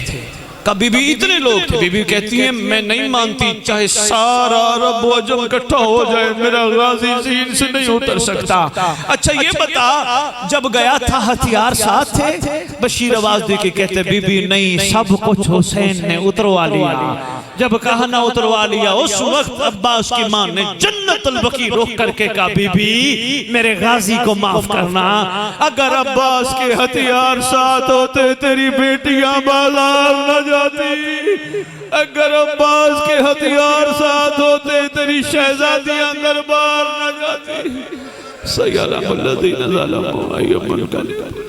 کہا بی بی اتنے لوگ تھے۔ بی بی کہتی ہیں میں نہیں مانتی چاہے سارا عرب و عجم اکٹھا ہو جائے میرا غازی زین سے نہیں اتر سکتا۔ اچھا یہ بتا جب گیا تھا ہتھیار ساتھ تھے؟ بشیر آواز دے کے کہتے بی بی نہیں سب کچھ حسین نے اتروا لیا۔ جب کہا نہ اتروا لیا اس وقت عباس کی ماں نے جنت البقیع رخ کر کے کہا بی بی میرے غازی کو معاف کرنا، اگر عباس کے ہتھیار ساتھ ہوتے تیری بیٹیاں بازار نہ جاتی، اگر عباس کے ہتھیار ساتھ ہوتے تیری شہزادیاں دربار نہ جاتی۔ سیالم الذین ظلموا ایہم القلب۔